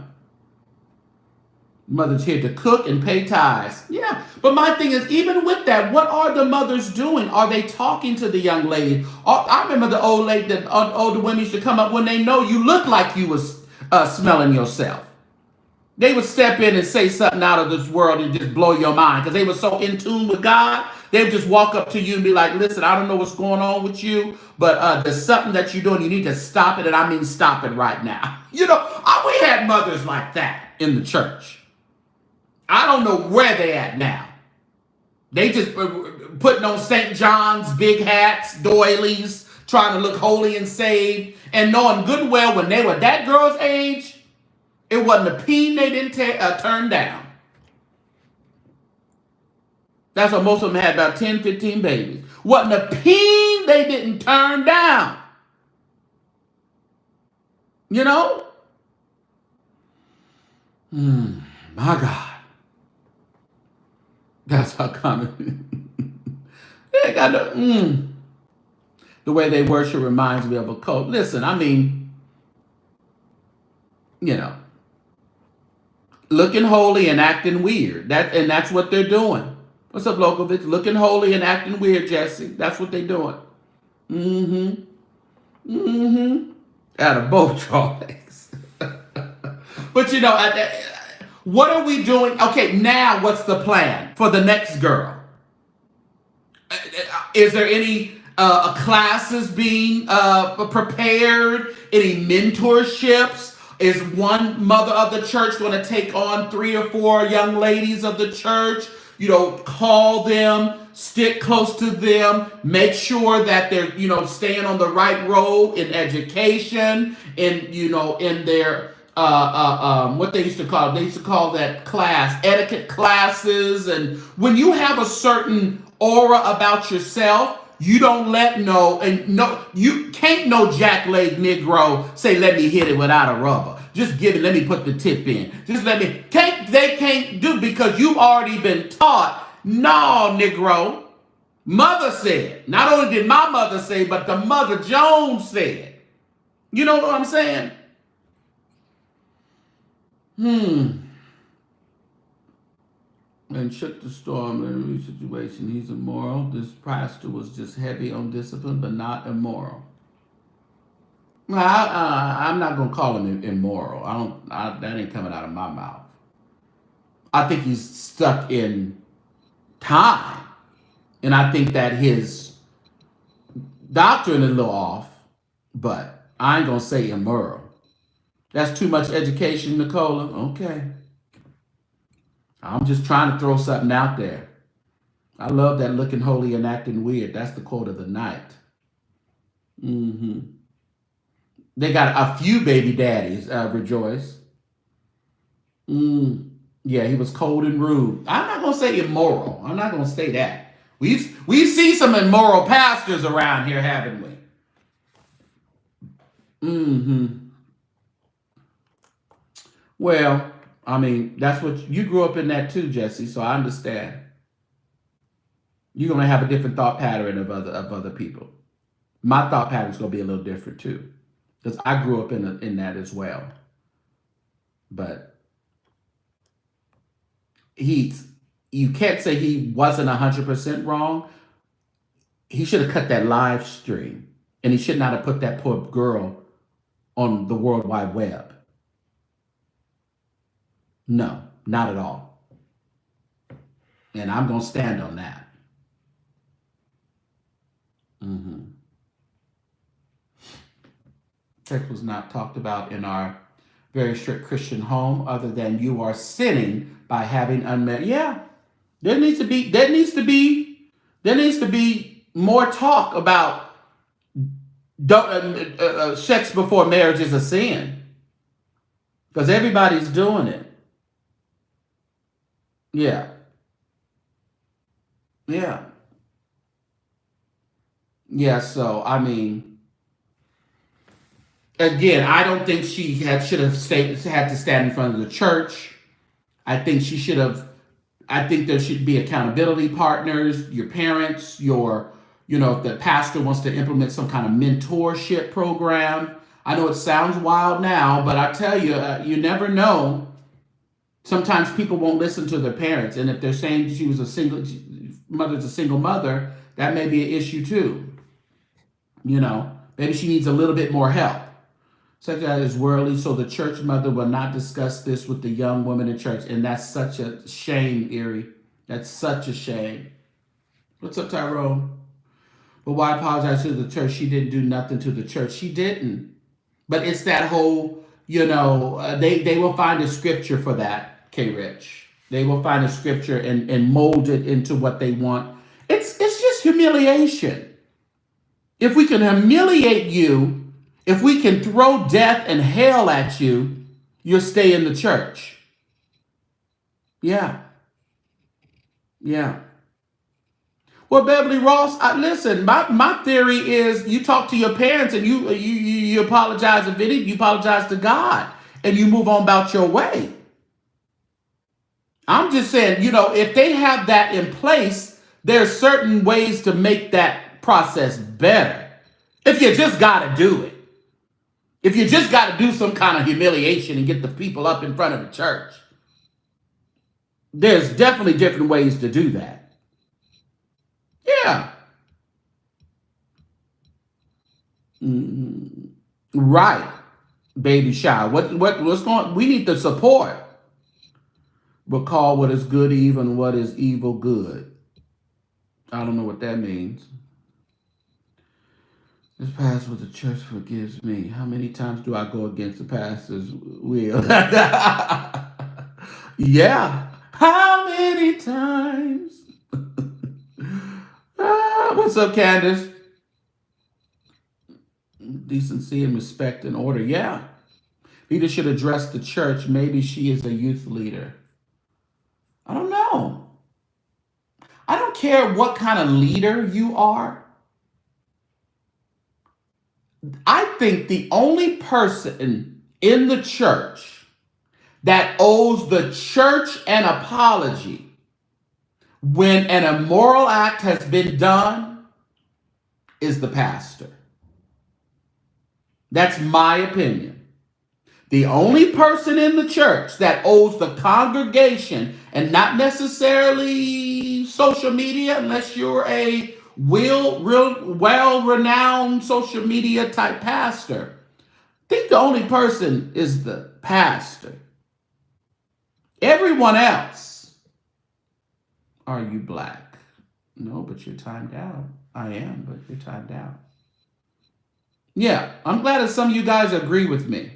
Mother's here to cook and pay tithes. Yeah. But my thing is, even with that, what are the mothers doing? Are they talking to the young lady? I remember the old lady, the older women used to come up when they know you look like you was smelling yourself. They would step in and say something out of this world and just blow your mind because they were so in tune with God. They would just walk up to you and be like, listen, I don't know what's going on with you, but there's something that you're doing. You need to stop it, and I mean stop it right now. We had mothers like that in the church. I don't know where they at now. They just putting on St. John's big hats, doilies, trying to look holy and saved, and knowing good and well when they were that girl's age, it wasn't a peen they didn't turn down. That's why most of them had about 10, 15 babies. Wasn't a peen they didn't turn down. My God. That's how common. They got the way they worship reminds me of a cult. Listen, I mean, looking holy and acting weird. That's what they're doing. What's up, Lokovich? Looking holy and acting weird, Jesse. That's what they're doing. Out of both drawings. But what are we doing? Okay, now what's the plan for the next girl? Is there any classes being prepared? Any mentorships? Is one mother of the church going to take on 3 or 4 young ladies of the church? Call them, stick close to them, make sure that they're, staying on the right road in education, in their what they used to call that class, etiquette classes. And when you have a certain aura about yourself, you don't you can't no jack-leg Negro say, let me hit it without a rubber. Just give it, let me put the tip in. They can't do, because you've already been taught, no, Negro. Mother said, not only did my mother say, but the Mother Jones said. You know what I'm saying? And shook the storm in every situation. He's immoral. This pastor was just heavy on discipline, but not immoral. I'm not going to call him immoral. That ain't coming out of my mouth. I think he's stuck in time. And I think that his doctrine is a little off, but I ain't going to say immoral. That's too much education, Nicola. Okay. I'm just trying to throw something out there. I love that looking holy and acting weird. That's the quote of the night. They got a few baby daddies, Rejoice. Yeah, he was cold and rude. I'm not gonna say immoral. I'm not gonna say that. We've seen some immoral pastors around here, haven't we? Well, I mean, that's what you grew up in that too, Jesse. So I understand. You're gonna have a different thought pattern of other people. My thought pattern is gonna be a little different too, because I grew up in that as well. But he's you can't say he wasn't 100% wrong. He should have cut that live stream, and he should not have put that poor girl on the World Wide Web. No, not at all. And I'm gonna stand on that. Hmm. Sex was not talked about in our very strict Christian home, other than you are sinning by having unmet. Yeah, there needs to be more talk about don't sex before marriage is a sin, because everybody's doing it. Yeah, yeah, yeah. So I mean, again, I don't think she should have had to stand in front of the church. I think she should have. I think there should be accountability partners, your parents, if the pastor wants to implement some kind of mentorship program. I know it sounds wild now, but I tell you, you never know. Sometimes people won't listen to their parents, and if they're saying she was mother's a single mother, that may be an issue too. Maybe she needs a little bit more help. Such as worldly, so the church mother will not discuss this with the young woman in church. And that's such a shame, Erie. That's such a shame. What's up, Tyrone? But why apologize to the church? She didn't do nothing to the church. She didn't. But it's that whole, they will find a scripture for that, K. Rich. They will find a scripture and mold it into what they want. It's just humiliation. If we can humiliate you, if we can throw death and hell at you, you'll stay in the church. Yeah. Yeah. Well, Beverly Ross, listen, my theory is you talk to your parents and you apologize if it, you apologize to God and you move on about your way. I'm just saying, if they have that in place, there's certain ways to make that process better. If you just got to do it. If you just got to do some kind of humiliation and get the people up in front of the church, there's definitely different ways to do that. Yeah. Mm, right. Baby shower. What's going on? We need the support. But call what is good evil and what is evil good. I don't know what that means. This pastor with the church forgives me. How many times do I go against the pastor's will? Yeah. How many times? What's up, Candace? Decency and respect and order. Yeah. Leader should address the church. Maybe she is a youth leader. I don't know. I don't care what kind of leader you are. I think the only person in the church that owes the church an apology when an immoral act has been done is the pastor. That's my opinion. The only person in the church that owes the congregation, and not necessarily social media, unless you're a real well-renowned social media type pastor, I think the only person is the pastor. Everyone else, are you black? No, but you're timed out. I am, but you're timed out. Yeah, I'm glad that some of you guys agree with me.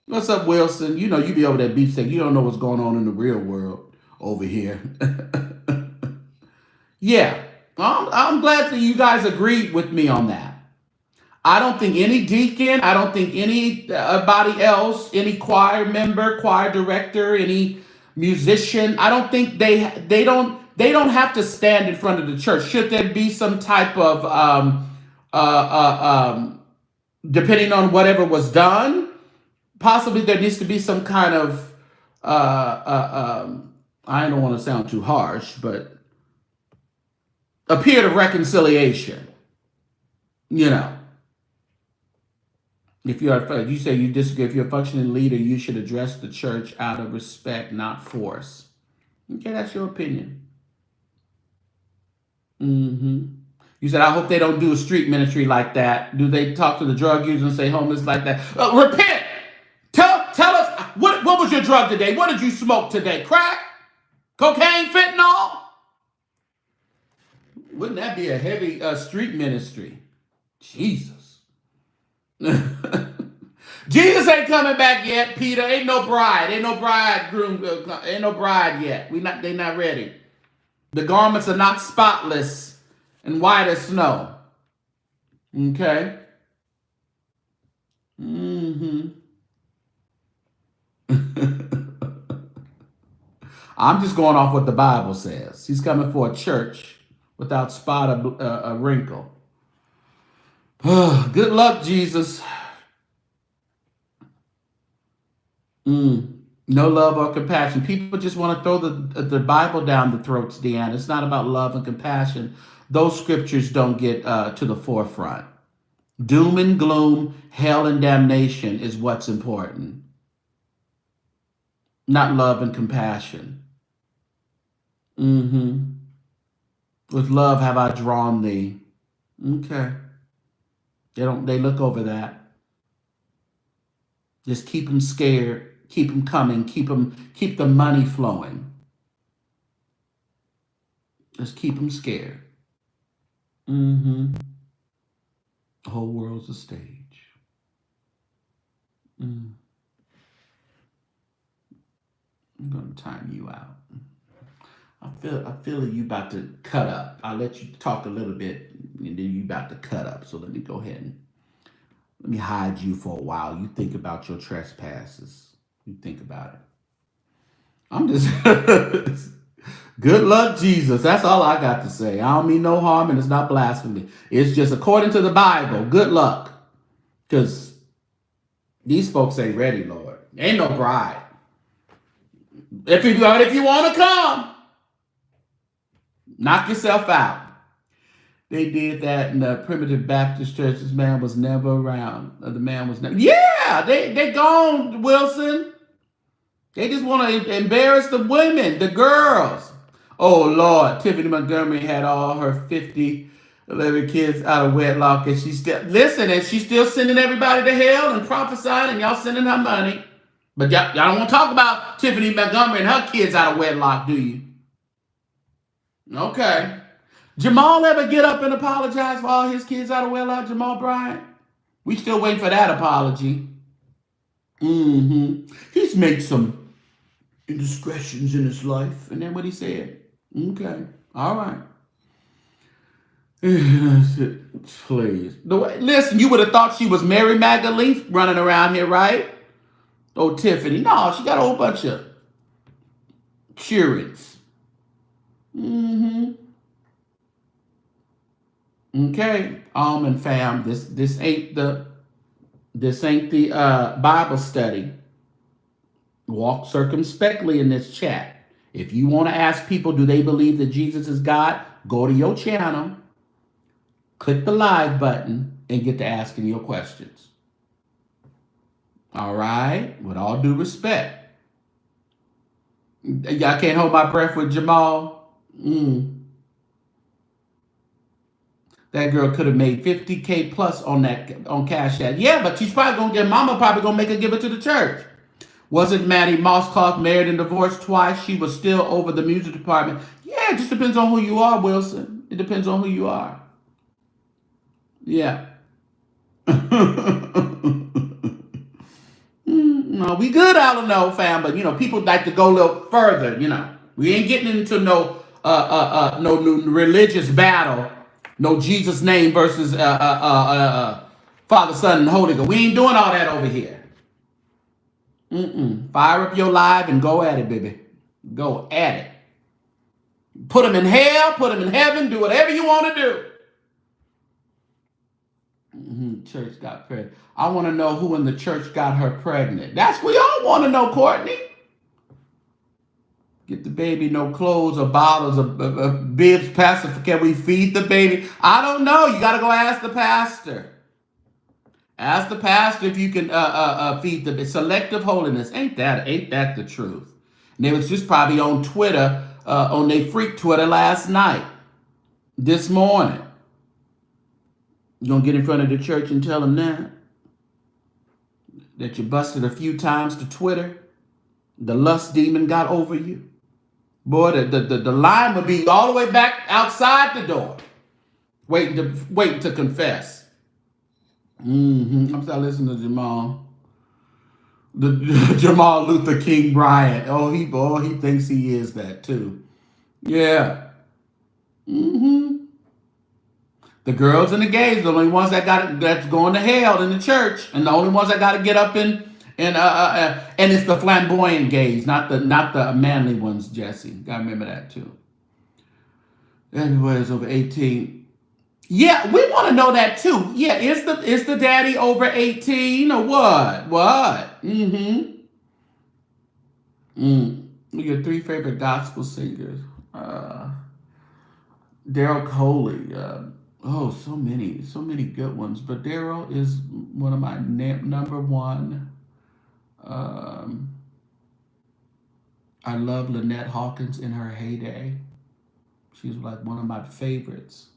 What's up, Wilson? You be over there beefsteak. You don't know what's going on in the real world over here. Yeah, I'm glad that you guys agree with me on that. I don't think any deacon, I don't think anybody else, any choir member, choir director, any musician, I don't think they don't have to stand in front of the church. Should there be some type of depending on whatever was done, possibly there needs to be some kind of I don't want to sound too harsh, but a period of reconciliation. You know, if you say you disagree, if you're a functioning leader, you should address the church out of respect, not force. Okay, that's your opinion. You said, I hope they don't do a street ministry like that. Do they talk to the drug users and say homeless like that? Repent. Tell us what was your drug today? What did you smoke today? Crack, cocaine, fentanyl. Wouldn't that be a heavy street ministry? Jesus. Jesus ain't coming back yet, Peter. Ain't no bride. Ain't no bridegroom. Ain't no bride yet. They not ready. The garments are not spotless and white as snow. Okay. I'm just going off what the Bible says. He's coming for a church without spot or a wrinkle. Good luck, Jesus. No love or compassion. People just want to throw the Bible down the throats, Deanna. It's not about love and compassion. Those scriptures don't get to the forefront. Doom and gloom, hell and damnation is what's important. Not love and compassion. With love have I drawn thee. Okay. They look over that. Just keep them scared, keep them coming, keep the money flowing. Just keep them scared. The whole world's a stage. I'm gonna time you out. I feel that you about to cut up. I'll let you talk a little bit, and then you about to cut up. So let me go ahead and let me hide you for a while. You think about your trespasses. You think about it. I'm just good luck, Jesus. That's all I got to say. I don't mean no harm, and it's not blasphemy. It's just according to the Bible. Good luck, because these folks ain't ready, Lord. Ain't no bride. If you want to come, knock yourself out. They did that in the primitive Baptist church. This man was never around. The man was never. Yeah, they gone, Wilson. They just want to embarrass the women, the girls. Oh, Lord. Tiffany Montgomery had all her 11 kids out of wedlock, and she's still sending everybody to hell and prophesying, and y'all sending her money. But y'all don't want to talk about Tiffany Montgomery and her kids out of wedlock, do you? Okay. Jamal ever get up and apologize for all his kids out of wedlock, Jamal Bryant? We still waiting for that apology. He's made some indiscretions in his life. And then what he said. Okay. All right. Please. Listen, you would have thought she was Mary Magdalene running around here, right? Oh, Tiffany. No, she got a whole bunch of curings. Okay, and fam, this ain't the Bible study. Walk circumspectly in this chat. If you want to ask people, do they believe that Jesus is God? Go to your channel, click the live button, and get to asking your questions. All right, with all due respect. I can't hold my breath with Jamal. That girl could have made $50K plus on CashApp. Yeah, but she's probably gonna get mama probably gonna make her give it to the church. Wasn't Maddie Mosscloth married and divorced twice? She was still over the music department. Yeah, it just depends on who you are, Wilson. It depends on who you are. Yeah. No, we good out of no, fam, but people like to go a little further. We ain't getting into no religious battle. No Jesus name versus Father, Son, and Holy Ghost. We ain't doing all that over here. Fire up your live and go at it, baby. Go at it. Put them in hell, put them in heaven, do whatever you want to do. Church got pregnant. I want to know who in the church got her pregnant. That's what we all want to know, Courtney. Get the baby no clothes or bottles or bibs. Pastor, can we feed the baby? I don't know. You got to go ask the pastor. Ask the pastor if you can feed the selective holiness. Ain't that the truth? And they was just probably on Twitter, on their freak Twitter last night, this morning. You gonna get in front of the church and tell them that you busted a few times to Twitter? The lust demon got over you. Boy, the line would be all the way back outside the door, waiting to confess. I'm still listening to Jamal. The Jamal Luther King Bryant. Oh, he thinks he is that too. Yeah. The girls and the gays, the only ones that's going to hell in the church, and the only ones that got to get up and it's the flamboyant gays, not the manly ones. Jesse, gotta remember that too. Everybody's over 18. Yeah, we want to know that too. Yeah, is the daddy over 18 or what? What? Your three favorite gospel singers. Daryl Coley. So many good ones. But Daryl is one of my number one. I love Lynette Hawkins in her heyday. She's like one of my favorites.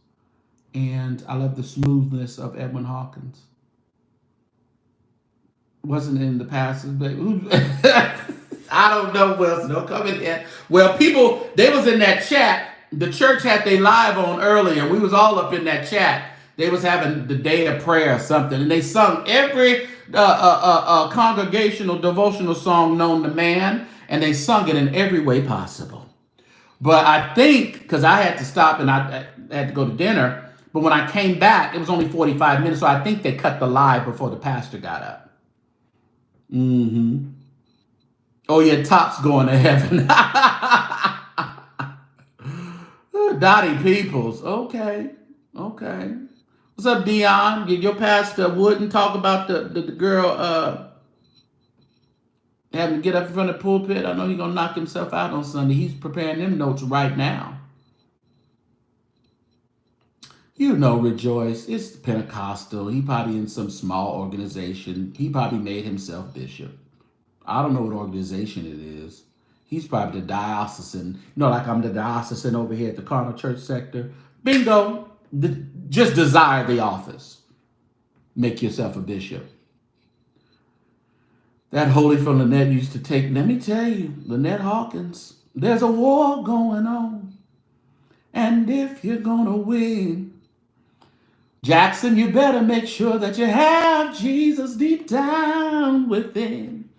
And I love the smoothness of Edwin Hawkins. Wasn't in the past, but I don't know, Wilson. Don't come in here. Well, people, they was in that chat. The church had they live on earlier. We was all up in that chat. They was having the day of prayer or something, and they sung every congregational devotional song known to man, and they sung it in every way possible. But I think, because I had to stop and I had to go to dinner, but when I came back, it was only 45 minutes, so I think they cut the live before the pastor got up. Oh, yeah, Top's going to heaven. Dottie Peoples. Okay. What's up, Dion? Your pastor wouldn't talk about the girl having to get up in front of the pulpit. I know he's going to knock himself out on Sunday. He's preparing them notes right now. You know, Rejoice. It's Pentecostal. He probably in some small organization. He probably made himself bishop. I don't know what organization it is. He's probably the diocesan. Like I'm the diocesan over here at the Carnal Church sector. Bingo. Just desire the office. Make yourself a bishop. That holy from Lynette used to take, let me tell you, Lynette Hawkins, there's a war going on. And if you're going to win, Jackson, you better make sure that you have Jesus deep down within.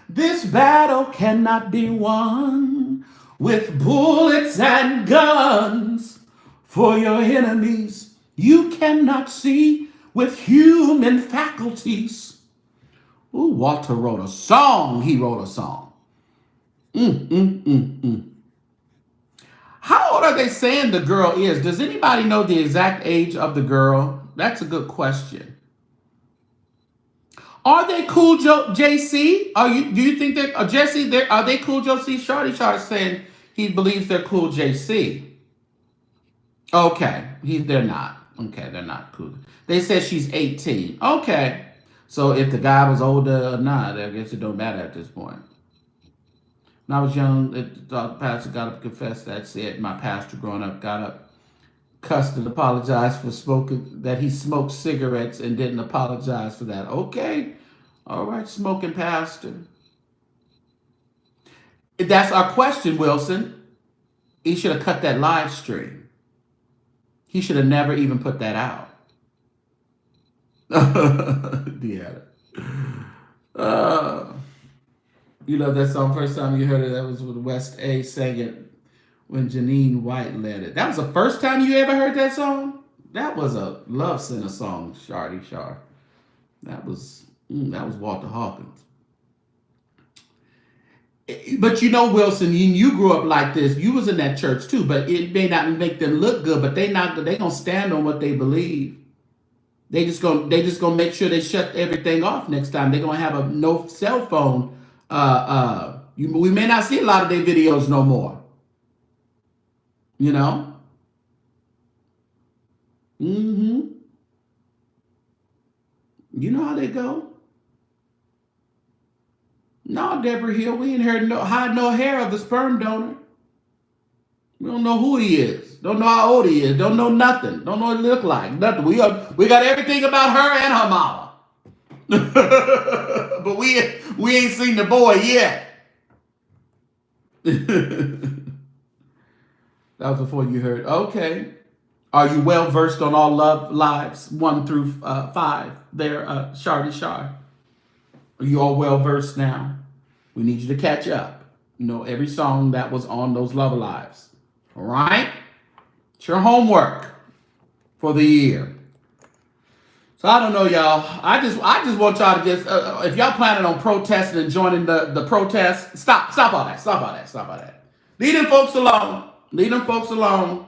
This battle cannot be won with bullets and guns. For your enemies, you cannot see with human faculties. Ooh, Walter wrote a song. He wrote a song. How old are they saying the girl is? Does anybody know the exact age of the girl? That's a good question. Are they cool, JC? Do you think that Jesse? Are they cool, JC? Shorty saying he believes they're cool, JC. Okay, they're not. Okay, they're not cool. They said she's 18. Okay, so if the guy was older or not, I guess it don't matter at this point. When I was young, the pastor got up, confessed that said my pastor growing up got up, cussed and apologized for smoking, that he smoked cigarettes and didn't apologize for that. Okay, all right, smoking pastor. That's our question, Wilson. He should have cut that live stream. He should have never even put that out. Deanna. You love that song. First time you heard it, that was with West A sang it when Janine White led it. That was the first time you ever heard that song? That was a love center song, Shardy Shar. That was Walter Hawkins. But you know, Wilson, you grew up like this. You was in that church too, but it may not make them look good, but they gonna stand on what they believe. They just gonna make sure they shut everything off next time. They're gonna have a no cell phone. We may not see a lot of their videos no more. You know. Mm-hmm. You know how they go. No, Deborah Hill, we ain't heard hide no hair of the sperm donor. We don't know who he is. Don't know how old he is. Don't know nothing. Don't know what he look like. Nothing. We got everything about her and her mama. But we ain't seen the boy yet. That was before you heard. Okay. Are you well versed on all love lives 1 through 5? There, Shardy Shar. Are you all well versed now? We need you to catch up. You know every song that was on those love lives. All right? It's your homework for the year. So I don't know, y'all. I just want y'all to just, if y'all planning on protesting and joining the protest, stop all that. Leave them folks alone.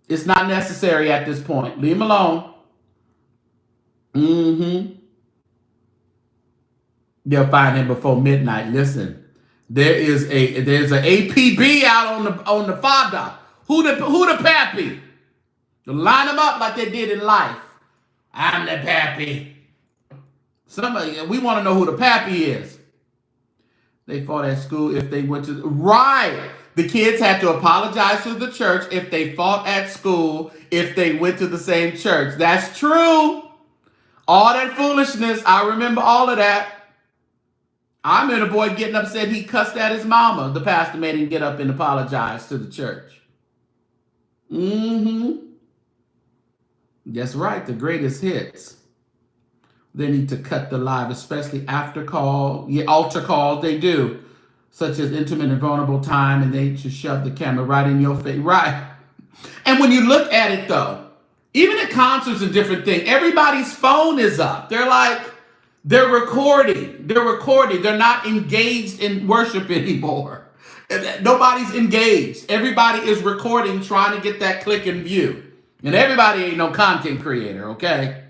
It's not necessary at this point. Leave them alone. Mm-hmm. They'll find him before midnight. Listen, there's an APB out on the father. Who the pappy? To line them up like they did in life. I'm the pappy. We want to know who the pappy is. They fought at school if they went to right. The kids had to apologize to the church if they fought at school if they went to the same church. That's true. All that foolishness. I remember all of that. I remember a boy getting upset. He cussed at his mama. The pastor made him get up and apologize to the church. Mm-hmm. That's right. The greatest hits. They need to cut the live, especially after altar calls. They do, such as intimate and vulnerable time, and they just shove the camera right in your face. Right. And when you look at it, though, even at concerts and different things, everybody's phone is up. They're recording. They're not engaged in worship anymore. Nobody's engaged. Everybody is recording, trying to get that click and view. And everybody ain't no content creator, okay?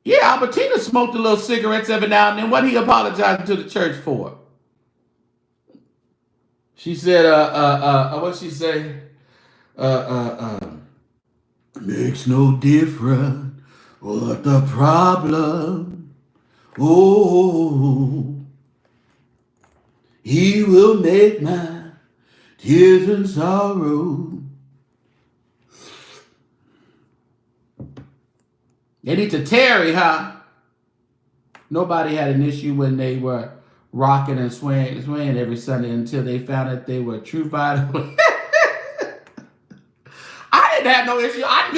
Yeah, Albertina smoked a little cigarettes every now and then. What he apologizing to the church for? She said, what'd she say? Makes no difference what the problem. Oh, he will make my tears and sorrow. They need to tarry, huh? Nobody had an issue when they were rocking and swaying every Sunday until they found out they were true vital. I didn't have no issue. I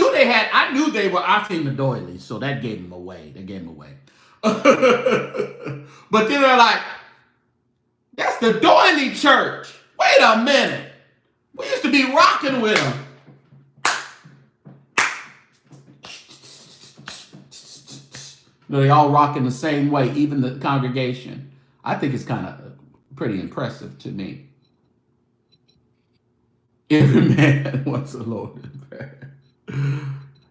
knew they were. I seen the doilies, so that gave them away. But then they're like, that's the doily church. Wait a minute. We used to be rocking with them. They all rocking the same way, even the congregation. I think it's kind of pretty impressive to me. Every man wants a Lord in prayer.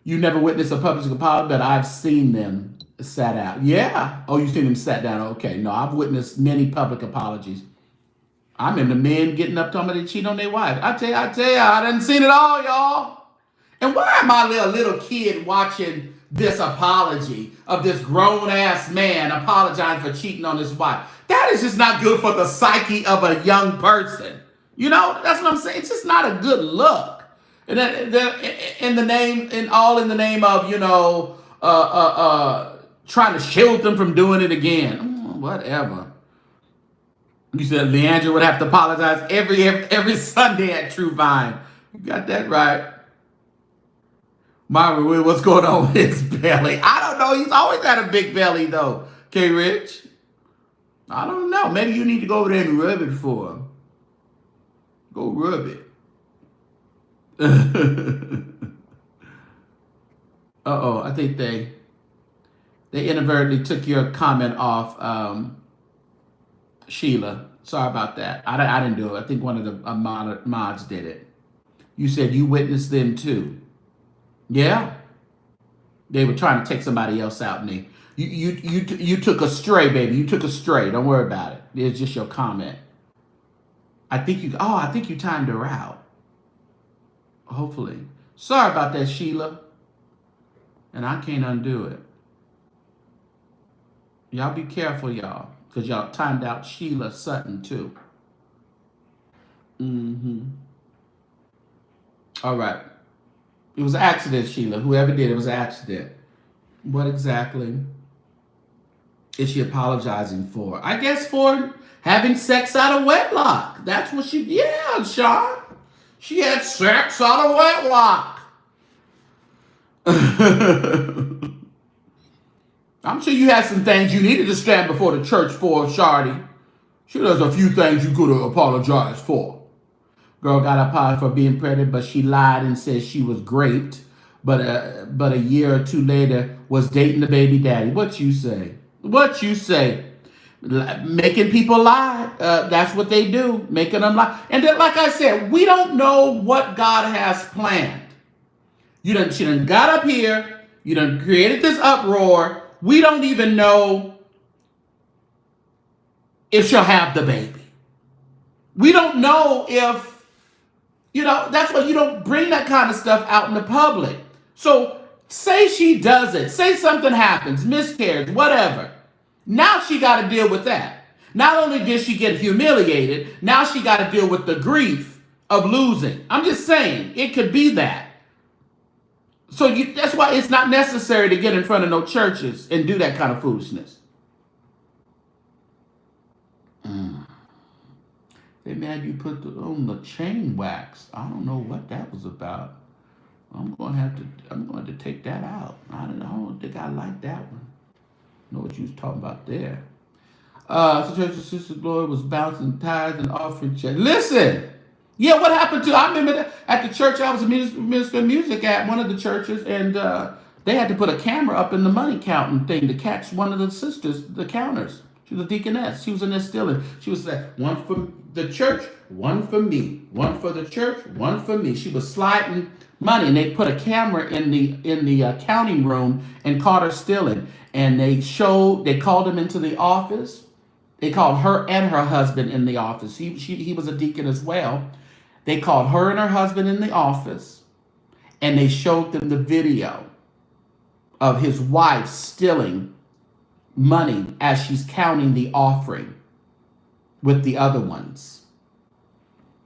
You never witnessed a public apology, but I've seen them sat out. Yeah. Oh, you've seen them sat down. Okay. No, I've witnessed many public apologies. I remember men getting up talking about they cheat on their wife. I tell you, I done seen it all, y'all. And why am I a little kid watching this apology of this grown-ass man apologizing for cheating on his wife? That is just not good for the psyche of a young person. You know, that's what I'm saying. It's just not a good look. And in the name of, you know, trying to shield them from doing it again. Whatever. You said Leandra would have to apologize every Sunday at True Vine. You got that right. Myra, what's going on with his belly? I don't know. He's always had a big belly, though. K. Rich? I don't know. Maybe you need to go over there and rub it for him. Go rub it. Uh-oh, I think they inadvertently took your comment off, Sheila. Sorry about that. I didn't do it. I think one of the mods did it. You said you witnessed them too. Yeah, they were trying to take somebody else out, and you took a stray, baby. You took a stray. Don't worry about it. It's just your comment. I think you timed her out. Hopefully. Sorry about that, Sheila. And I can't undo it. Y'all be careful, y'all, because y'all timed out Sheila Sutton too. All right. It was an accident, Sheila. Whoever did it was an accident. What exactly is she apologizing for? I guess for having sex out of wedlock. That's what she, yeah, Sean. She had sex out of wedlock. I'm sure you had some things you needed to stand before the church for, Shardy. Sure, there's a few things you could have apologized for. Girl got apologized for being pregnant, but she lied and said she was raped. But a year or two later was dating the baby daddy. What you say? What you say? Making people lie. That's what they do. Making them lie. And then, like I said, we don't know what God has planned. She done got up here. You done created this uproar. We don't even know if she'll have the baby. We don't know if, that's why you don't bring that kind of stuff out in the public. So say she does it. Say something happens, miscarriage, whatever. Now she got to deal with that. Not only did she get humiliated, now she got to deal with the grief of losing. I'm just saying, it could be that. So that's why it's not necessary to get in front of no churches and do that kind of foolishness. They mad you put on the chain wax. I don't know what that was about. I'm going to take that out. I don't think I like that one. I know what you was talking about there. So Church of Sister Glory was bouncing tithes and offering check. Listen. Yeah, what happened to? I remember that at the church I was a minister of music at, one of the churches, and they had to put a camera up in the money counting thing to catch one of the sisters, the counters. She was a deaconess. She was in there stealing. She was like, one for the church, one for me, one for the church, one for me. She was sliding money, and they put a camera in the accounting room and caught her stealing. And they called him into the office. They called her and her husband in the office. He was a deacon as well. They called her and her husband in the office, and they showed them the video of his wife stealing money as she's counting the offering with the other ones,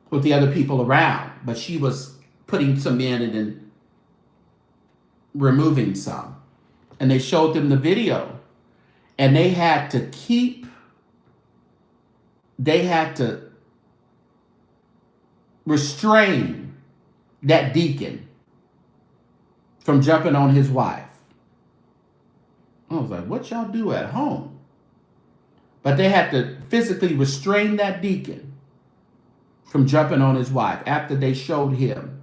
with the other people around. But she was putting some in and then removing some. And they showed them the video, and they had to restrain that deacon from jumping on his wife. I was like, what y'all do at home? But they had to physically restrain that deacon from jumping on his wife after they showed him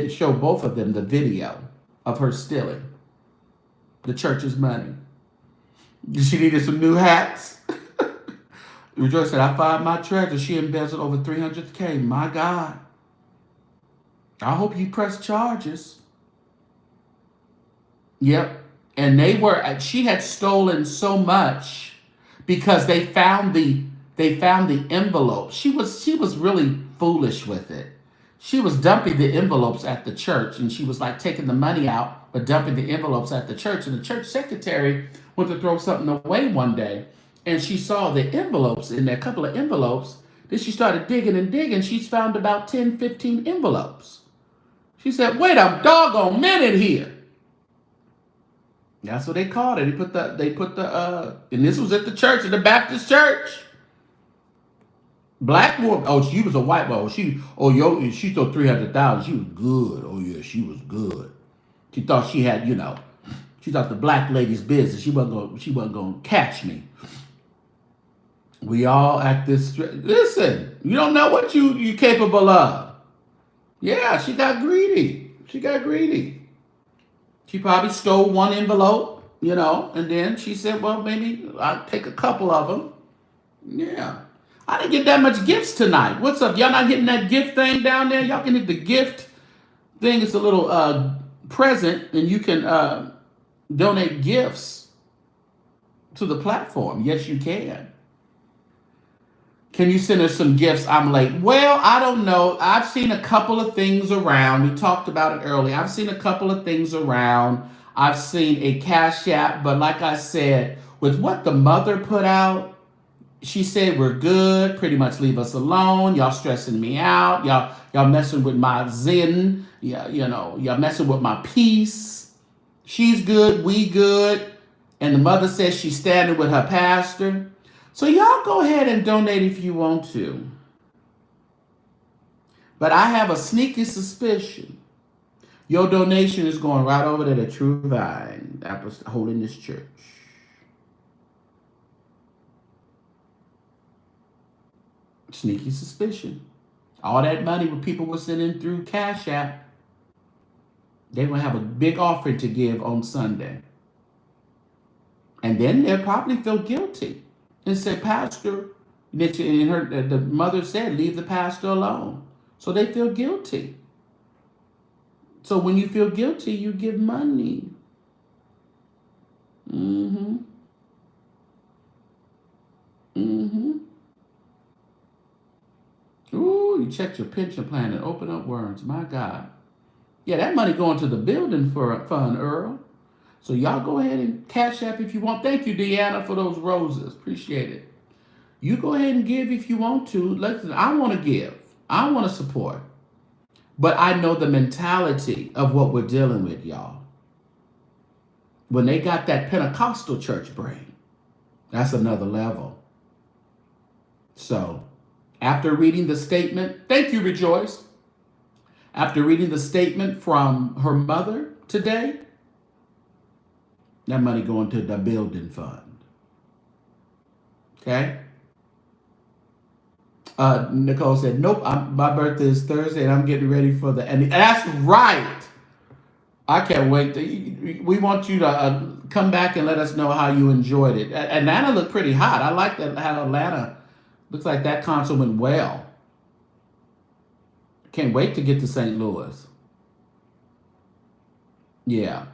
showed both of them the video of her stealing the church's money. She needed some new hats. Rejoice said, I find my treasure. She embezzled over $300K. My God. I hope you press charges. Yep. And she had stolen so much because they found the envelope. She was really foolish with it. She was dumping the envelopes at the church, and she was like taking the money out, but dumping the envelopes at the church. And the church secretary went to throw something away one day, and she saw the envelopes in there, a couple of envelopes. Then she started digging and digging. She's found about 10, 15 envelopes. She said, wait a doggone minute here. That's what they called it. They put the and this was at the church, at the Baptist church. Black woman. Oh, she was a white woman. She stole $300,000. She was good. Oh yeah, she was good. She thought she had, she thought the black lady's business. She wasn't gonna catch me. We all at this. Listen, you don't know what you're capable of. Yeah, she got greedy. She probably stole one envelope, and then she said, well, maybe I'll take a couple of them. Yeah. I didn't get that much gifts tonight. What's up? Y'all not hitting that gift thing down there? Y'all can hit the gift thing. It's a little present, and you can donate gifts to the platform. Yes, you can. Can you send us some gifts? I'm late. Well, I don't know. I've seen a couple of things around. We talked about it earlier. I've seen a couple of things around. I've seen a Cash App, but like I said, with what the mother put out, she said we're good. Pretty much leave us alone. Y'all stressing me out. Y'all messing with my zen. Yeah, y'all messing with my peace. She's good. We good. And the mother says she's standing with her pastor. So y'all go ahead and donate if you want to. But I have a sneaky suspicion your donation is going right over to the True Vine that was holding this church. Sneaky suspicion. All that money what people were sending through Cash App, they're going to have a big offering to give on Sunday. And then they'll probably feel guilty and say, Pastor, and the mother said, leave the pastor alone. So they feel guilty. So when you feel guilty, you give money. Mm-hmm. Mm-hmm. Ooh, you checked your pension plan and open up worms. My God. Yeah, that money going to the building fund, Earl. So y'all go ahead and Cash App if you want. Thank you, Deanna, for those roses. Appreciate it. You go ahead and give if you want to. Listen, I want to give. I want to support. But I know the mentality of what we're dealing with, y'all. When they got that Pentecostal church brain, that's another level. So, after reading the statement, thank you, Rejoice. After reading the statement from her mother today, that money going to the building fund. Okay? Nicole said, nope, my birthday is Thursday and I'm getting ready for the ending. That's right. I can't wait. We want you to come back and let us know how you enjoyed it. Atlanta looked pretty hot. I like that how Atlanta looks like that concert went well. Can't wait to get to St. Louis. Yeah.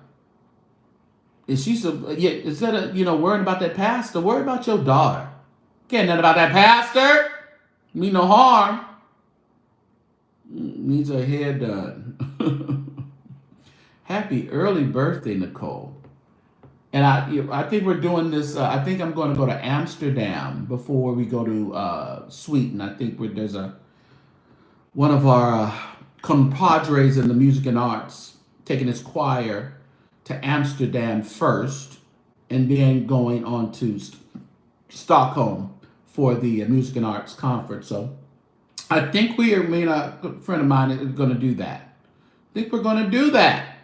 And she's instead of worrying about that pastor, worry about your daughter. Can't nothing about that pastor. Mean no harm. Needs her hair done. Happy early birthday, Nicole. And I think we're doing this. I think I'm going to go to Amsterdam before we go to Sweden. I think there's one of our compadres in the music and arts taking his choir to Amsterdam first, and then going on to Stockholm for the Music and Arts Conference. So I think a friend of mine is going to do that. I think we're going to do that.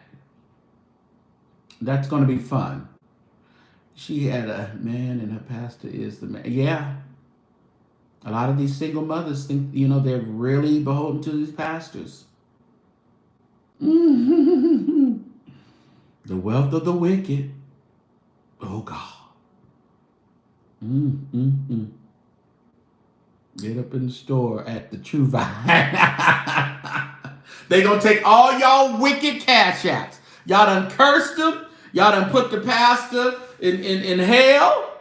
That's going to be fun. She had a man and her pastor is the man. Yeah. A lot of these single mothers think, they're really beholden to these pastors. The wealth of the wicked. Oh, God. Get up in the store at the True Vine. They gonna take all y'all wicked Cash Apps. Y'all done cursed them. Y'all done put the pastor in hell.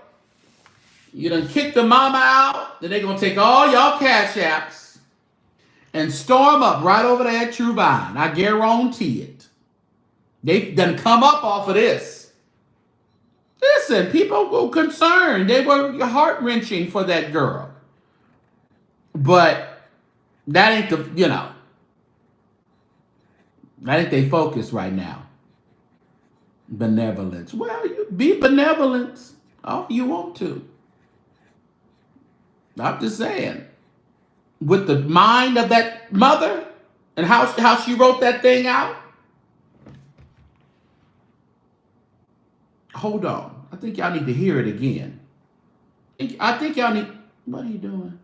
You done kicked the mama out. Then they gonna take all y'all Cash Apps and storm up right over there at True Vine. I guarantee it. They done come up off of this. Listen, people were concerned. They were heart-wrenching for that girl. But that ain't that ain't their focus right now. Benevolence. Well, you be benevolent all you want to. I'm just saying. With the mind of that mother and how she wrote that thing out. Hold on. I think y'all need to hear it again. I think y'all need... What are you doing?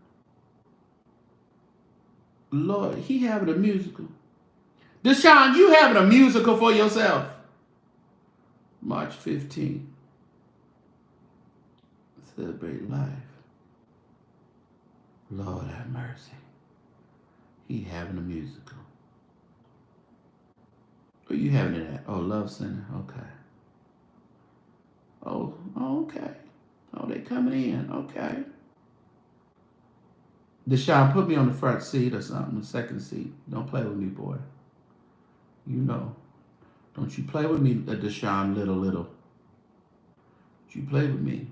Lord, he having a musical. Deshaun, you having a musical for yourself. March 15th. Celebrate life. Lord have mercy. He having a musical. Where you having it at? Oh, Love Center. Okay. Oh, okay. Oh, they coming in. Okay. Deshaun, put me on the front seat or something, the second seat. Don't play with me, boy. You know. Don't you play with me, Deshaun, little. Don't you play with me.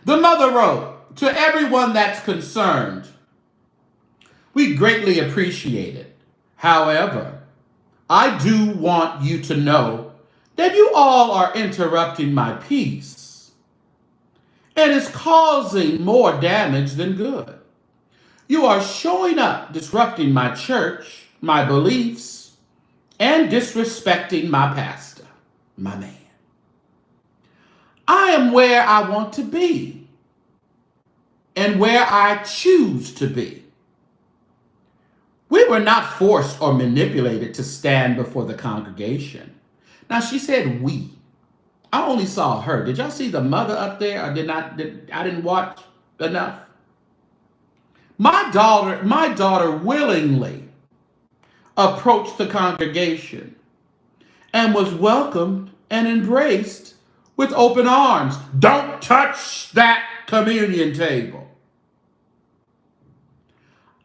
The mother wrote, to everyone that's concerned, we greatly appreciate it. However, I do want you to know that you all are interrupting my peace and it's causing more damage than good. You are showing up, disrupting my church, my beliefs, and disrespecting my pastor, my man. I am where I want to be and where I choose to be. We were not forced or manipulated to stand before the congregation. Now, she said we. I only saw her. Did y'all see the mother up there? I didn't watch enough. My daughter willingly approached the congregation and was welcomed and embraced with open arms. Don't touch that communion table.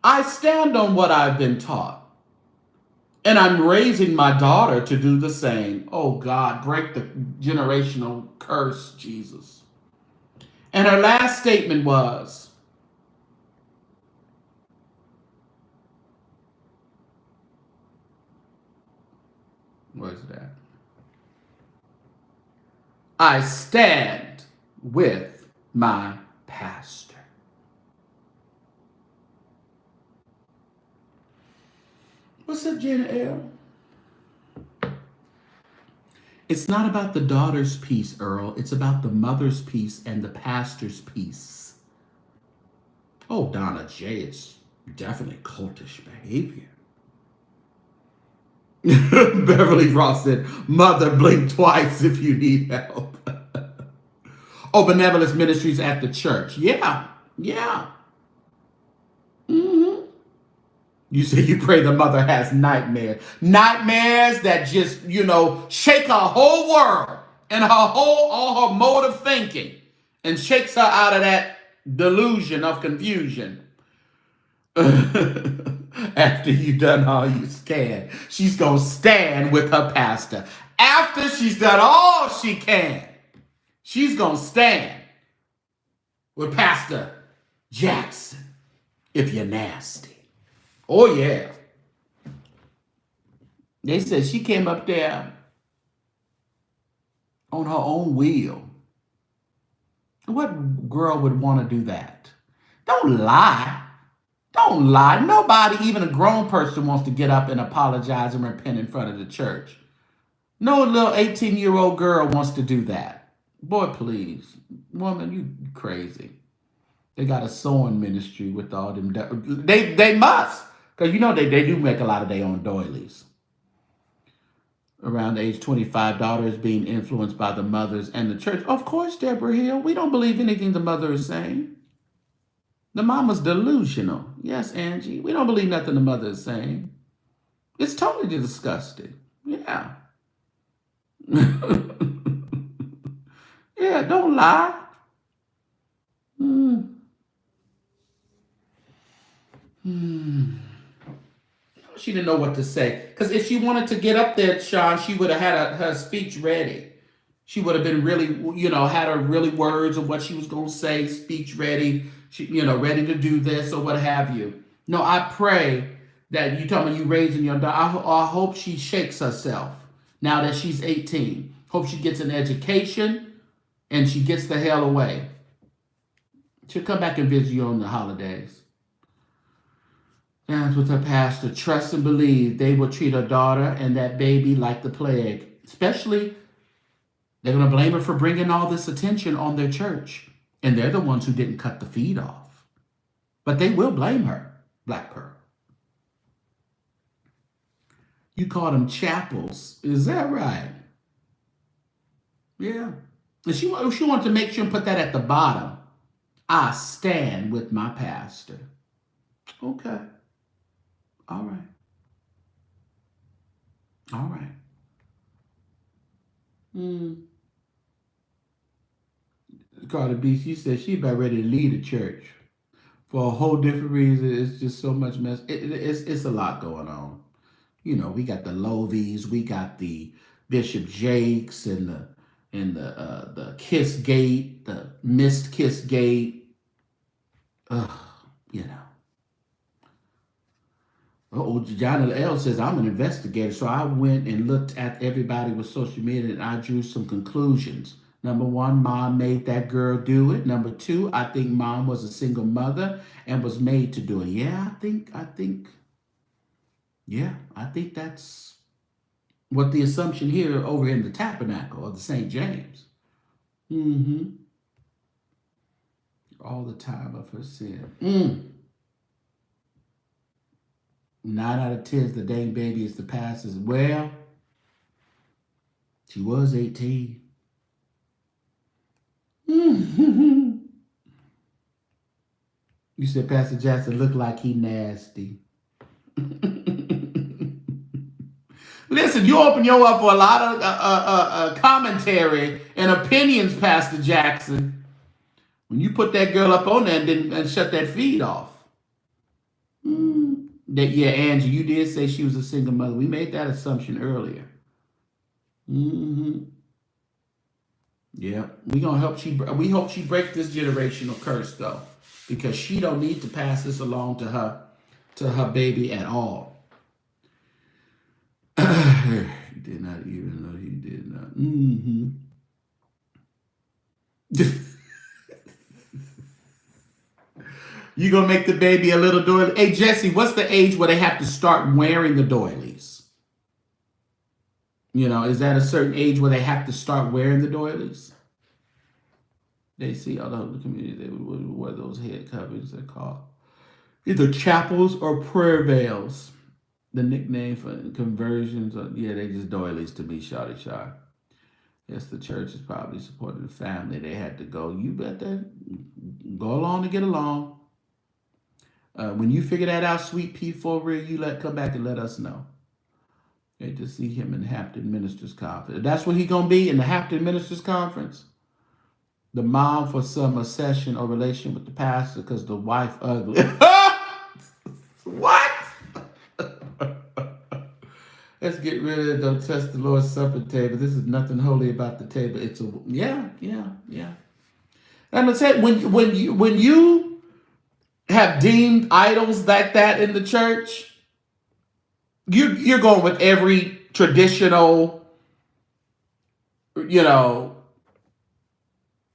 I stand on what I've been taught, and I'm raising my daughter to do the same. Oh God, break the generational curse, Jesus. And her last statement was, where's that? I stand with my pastor. What's up, Jenna L? It's not about the daughter's peace, Earl. It's about the mother's peace and the pastor's peace. Oh, Donna J, it's definitely cultish behavior. Beverly Ross said, mother, blink twice if you need help. Oh, benevolence ministries at the church. Yeah. Mm-hmm. You say you pray the mother has nightmares. Nightmares that just, shake her whole world and all her mode of thinking and shakes her out of that delusion of confusion. After you done all you can, she's going to stand with her pastor. After she's done all she can, she's going to stand with Pastor Jackson if you're nasty. Oh, yeah. They said she came up there on her own will. What girl would want to do that? Don't lie. Don't lie. Nobody, even a grown person, wants to get up and apologize and repent in front of the church. No little 18-year-old girl wants to do that. Boy, please. Woman, you crazy. They got a sewing ministry with all them. They must. Because they do make a lot of their own doilies. Around age 25, daughters being influenced by the mothers and the church. Of course, Deborah Hill. We don't believe anything the mother is saying. The mama's delusional. Yes, Angie. We don't believe nothing the mother is saying. It's totally disgusting. Yeah. Yeah, don't lie. She didn't know what to say. Because if she wanted to get up there, Sean, she would have had her speech ready. She would have been really, had her really words of what she was going to say, speech ready, ready to do this or what have you. No, I pray that you talking about you raising your daughter. I hope she shakes herself now that she's 18. Hope she gets an education and she gets the hell away. She'll come back and visit you on the holidays. Stands with her pastor, trust and believe they will treat her daughter and that baby like the plague. Especially, they're going to blame her for bringing all this attention on their church. And they're the ones who didn't cut the feed off. But they will blame her, Black Pearl. You call them chapels. Is that right? Yeah. And she wanted to make sure and put that at the bottom. I stand with my pastor. Okay. All right. All right. Carter B, she said she about ready to leave the church for a whole different reason. It's just so much mess. It's a lot going on. You know, we got the Lovies, we got the Bishop Jakes, and the Kiss Gate, the Missed Kiss Gate. Ugh, you know. Oh, Johnny L says, I'm an investigator, so I went and looked at everybody with social media and I drew some conclusions. Number one, mom made that girl do it. Number two, I think mom was a single mother and was made to do it. Yeah, I think that's what the assumption here over in the tabernacle of the St. James. Mm-hmm. All the time of her sin. 9 out of 10, the dang baby is the pastor's. Well, she was 18. You said Pastor Jackson looked like he nasty. Listen, you open your up for a lot of commentary and opinions, Pastor Jackson. When you put that girl up on there and shut that feed off. Yeah, Angie, you did say she was a single mother. We made that assumption earlier. Yeah, we hope she breaks this generational curse though, because she don't need to pass this along to her baby at all. He did not even know he did not. You gonna make the baby a little doily? Hey Jesse, what's the age where they have to start wearing the doilies? You know, is that a certain age where they have to start wearing the doilies? They see all the community, they would wear those head coverings. They're called either chapels or prayer veils. The nickname for conversions, yeah, they just doilies to me, shawty shy. Yes, the church is probably supporting the family. They had to go. You better go along to get along. When you figure that out, sweet pea for real, come back and let us know. Hate to see him in the Hampton Ministers Conference. That's what he gonna be in the Hampton Ministers Conference. The mom for some session or relation with the pastor because the wife ugly. What? Let's get rid of don't touch the Lord's Supper table. This is nothing holy about the table. It's a yeah. I'm gonna say when you have deemed idols like that in the church, you're going with every traditional,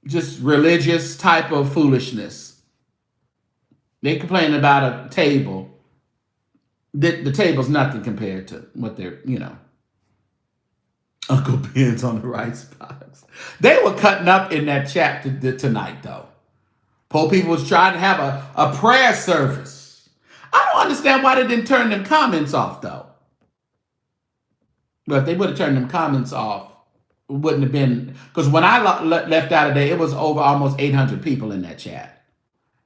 just religious type of foolishness. They complain about a table. The table's nothing compared to what they're, Uncle Ben's on the right spots. They were cutting up in that chat tonight, though. Poor people was trying to have a prayer service. I don't understand why they didn't turn them comments off, though. But if they would have turned them comments off, it wouldn't have been... Because when I left out today, it was over almost 800 people in that chat.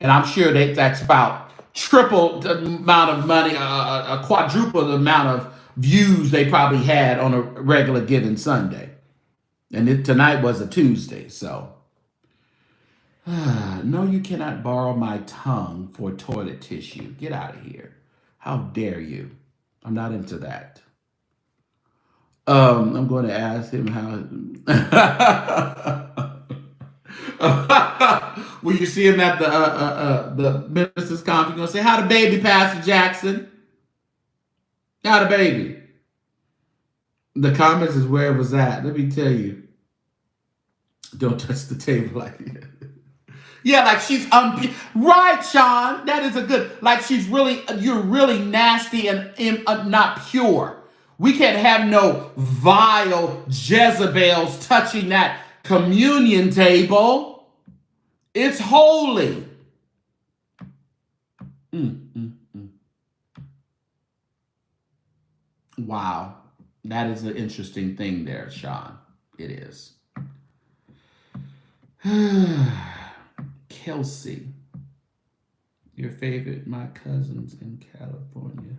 And I'm sure that's about triple the amount of money, a quadruple the amount of views they probably had on a regular given Sunday. And tonight was a Tuesday, so... No, you cannot borrow my tongue for toilet tissue. Get out of here. How dare you? I'm not into that. I'm going to ask him how... Will you see him at the minister's conference? You're going to say, how the baby, Pastor Jackson? How the baby? The comments is where it was at. Let me tell you. Don't touch the table like that. Yeah, like she's right, Sean. That is a good. Like you're really nasty and not pure. We can't have no vile Jezebels touching that communion table. It's holy. Wow, that is an interesting thing there, Sean. It is. Kelsey, your favorite, my cousins in California.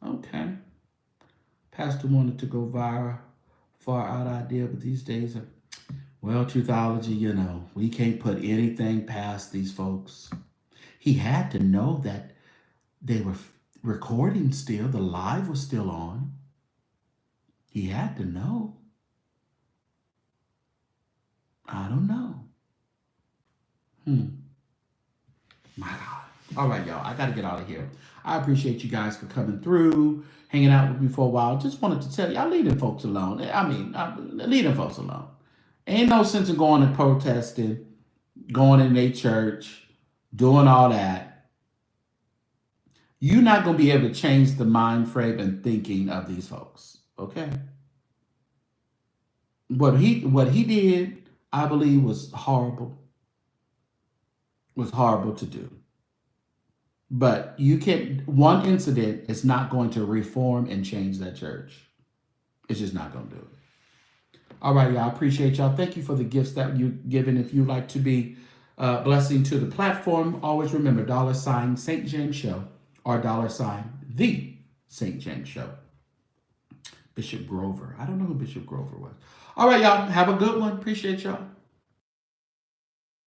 Okay. Pastor wanted to go viral, far out idea, but these days, well, truthology, we can't put anything past these folks. He had to know that they were recording still, the live was still on. He had to know. I don't know. My God. All right, y'all. I got to get out of here. I appreciate you guys for coming through, hanging out with me for a while. Just wanted to tell you, I leave them folks alone. Leave them folks alone. Ain't no sense in going and protesting, going in a church, doing all that. You're not going to be able to change the mind frame and thinking of these folks. Okay? What he did, I believe, was horrible. Was horrible to do. But one incident is not going to reform and change that church. It's just not going to do it. All right, y'all. I appreciate y'all. Thank you for the gifts that you've given. If you'd like to be a blessing to the platform, always remember $ St. James Show or $ The St. James Show. Bishop Grover. I don't know who Bishop Grover was. All right, y'all. Have a good one. Appreciate y'all.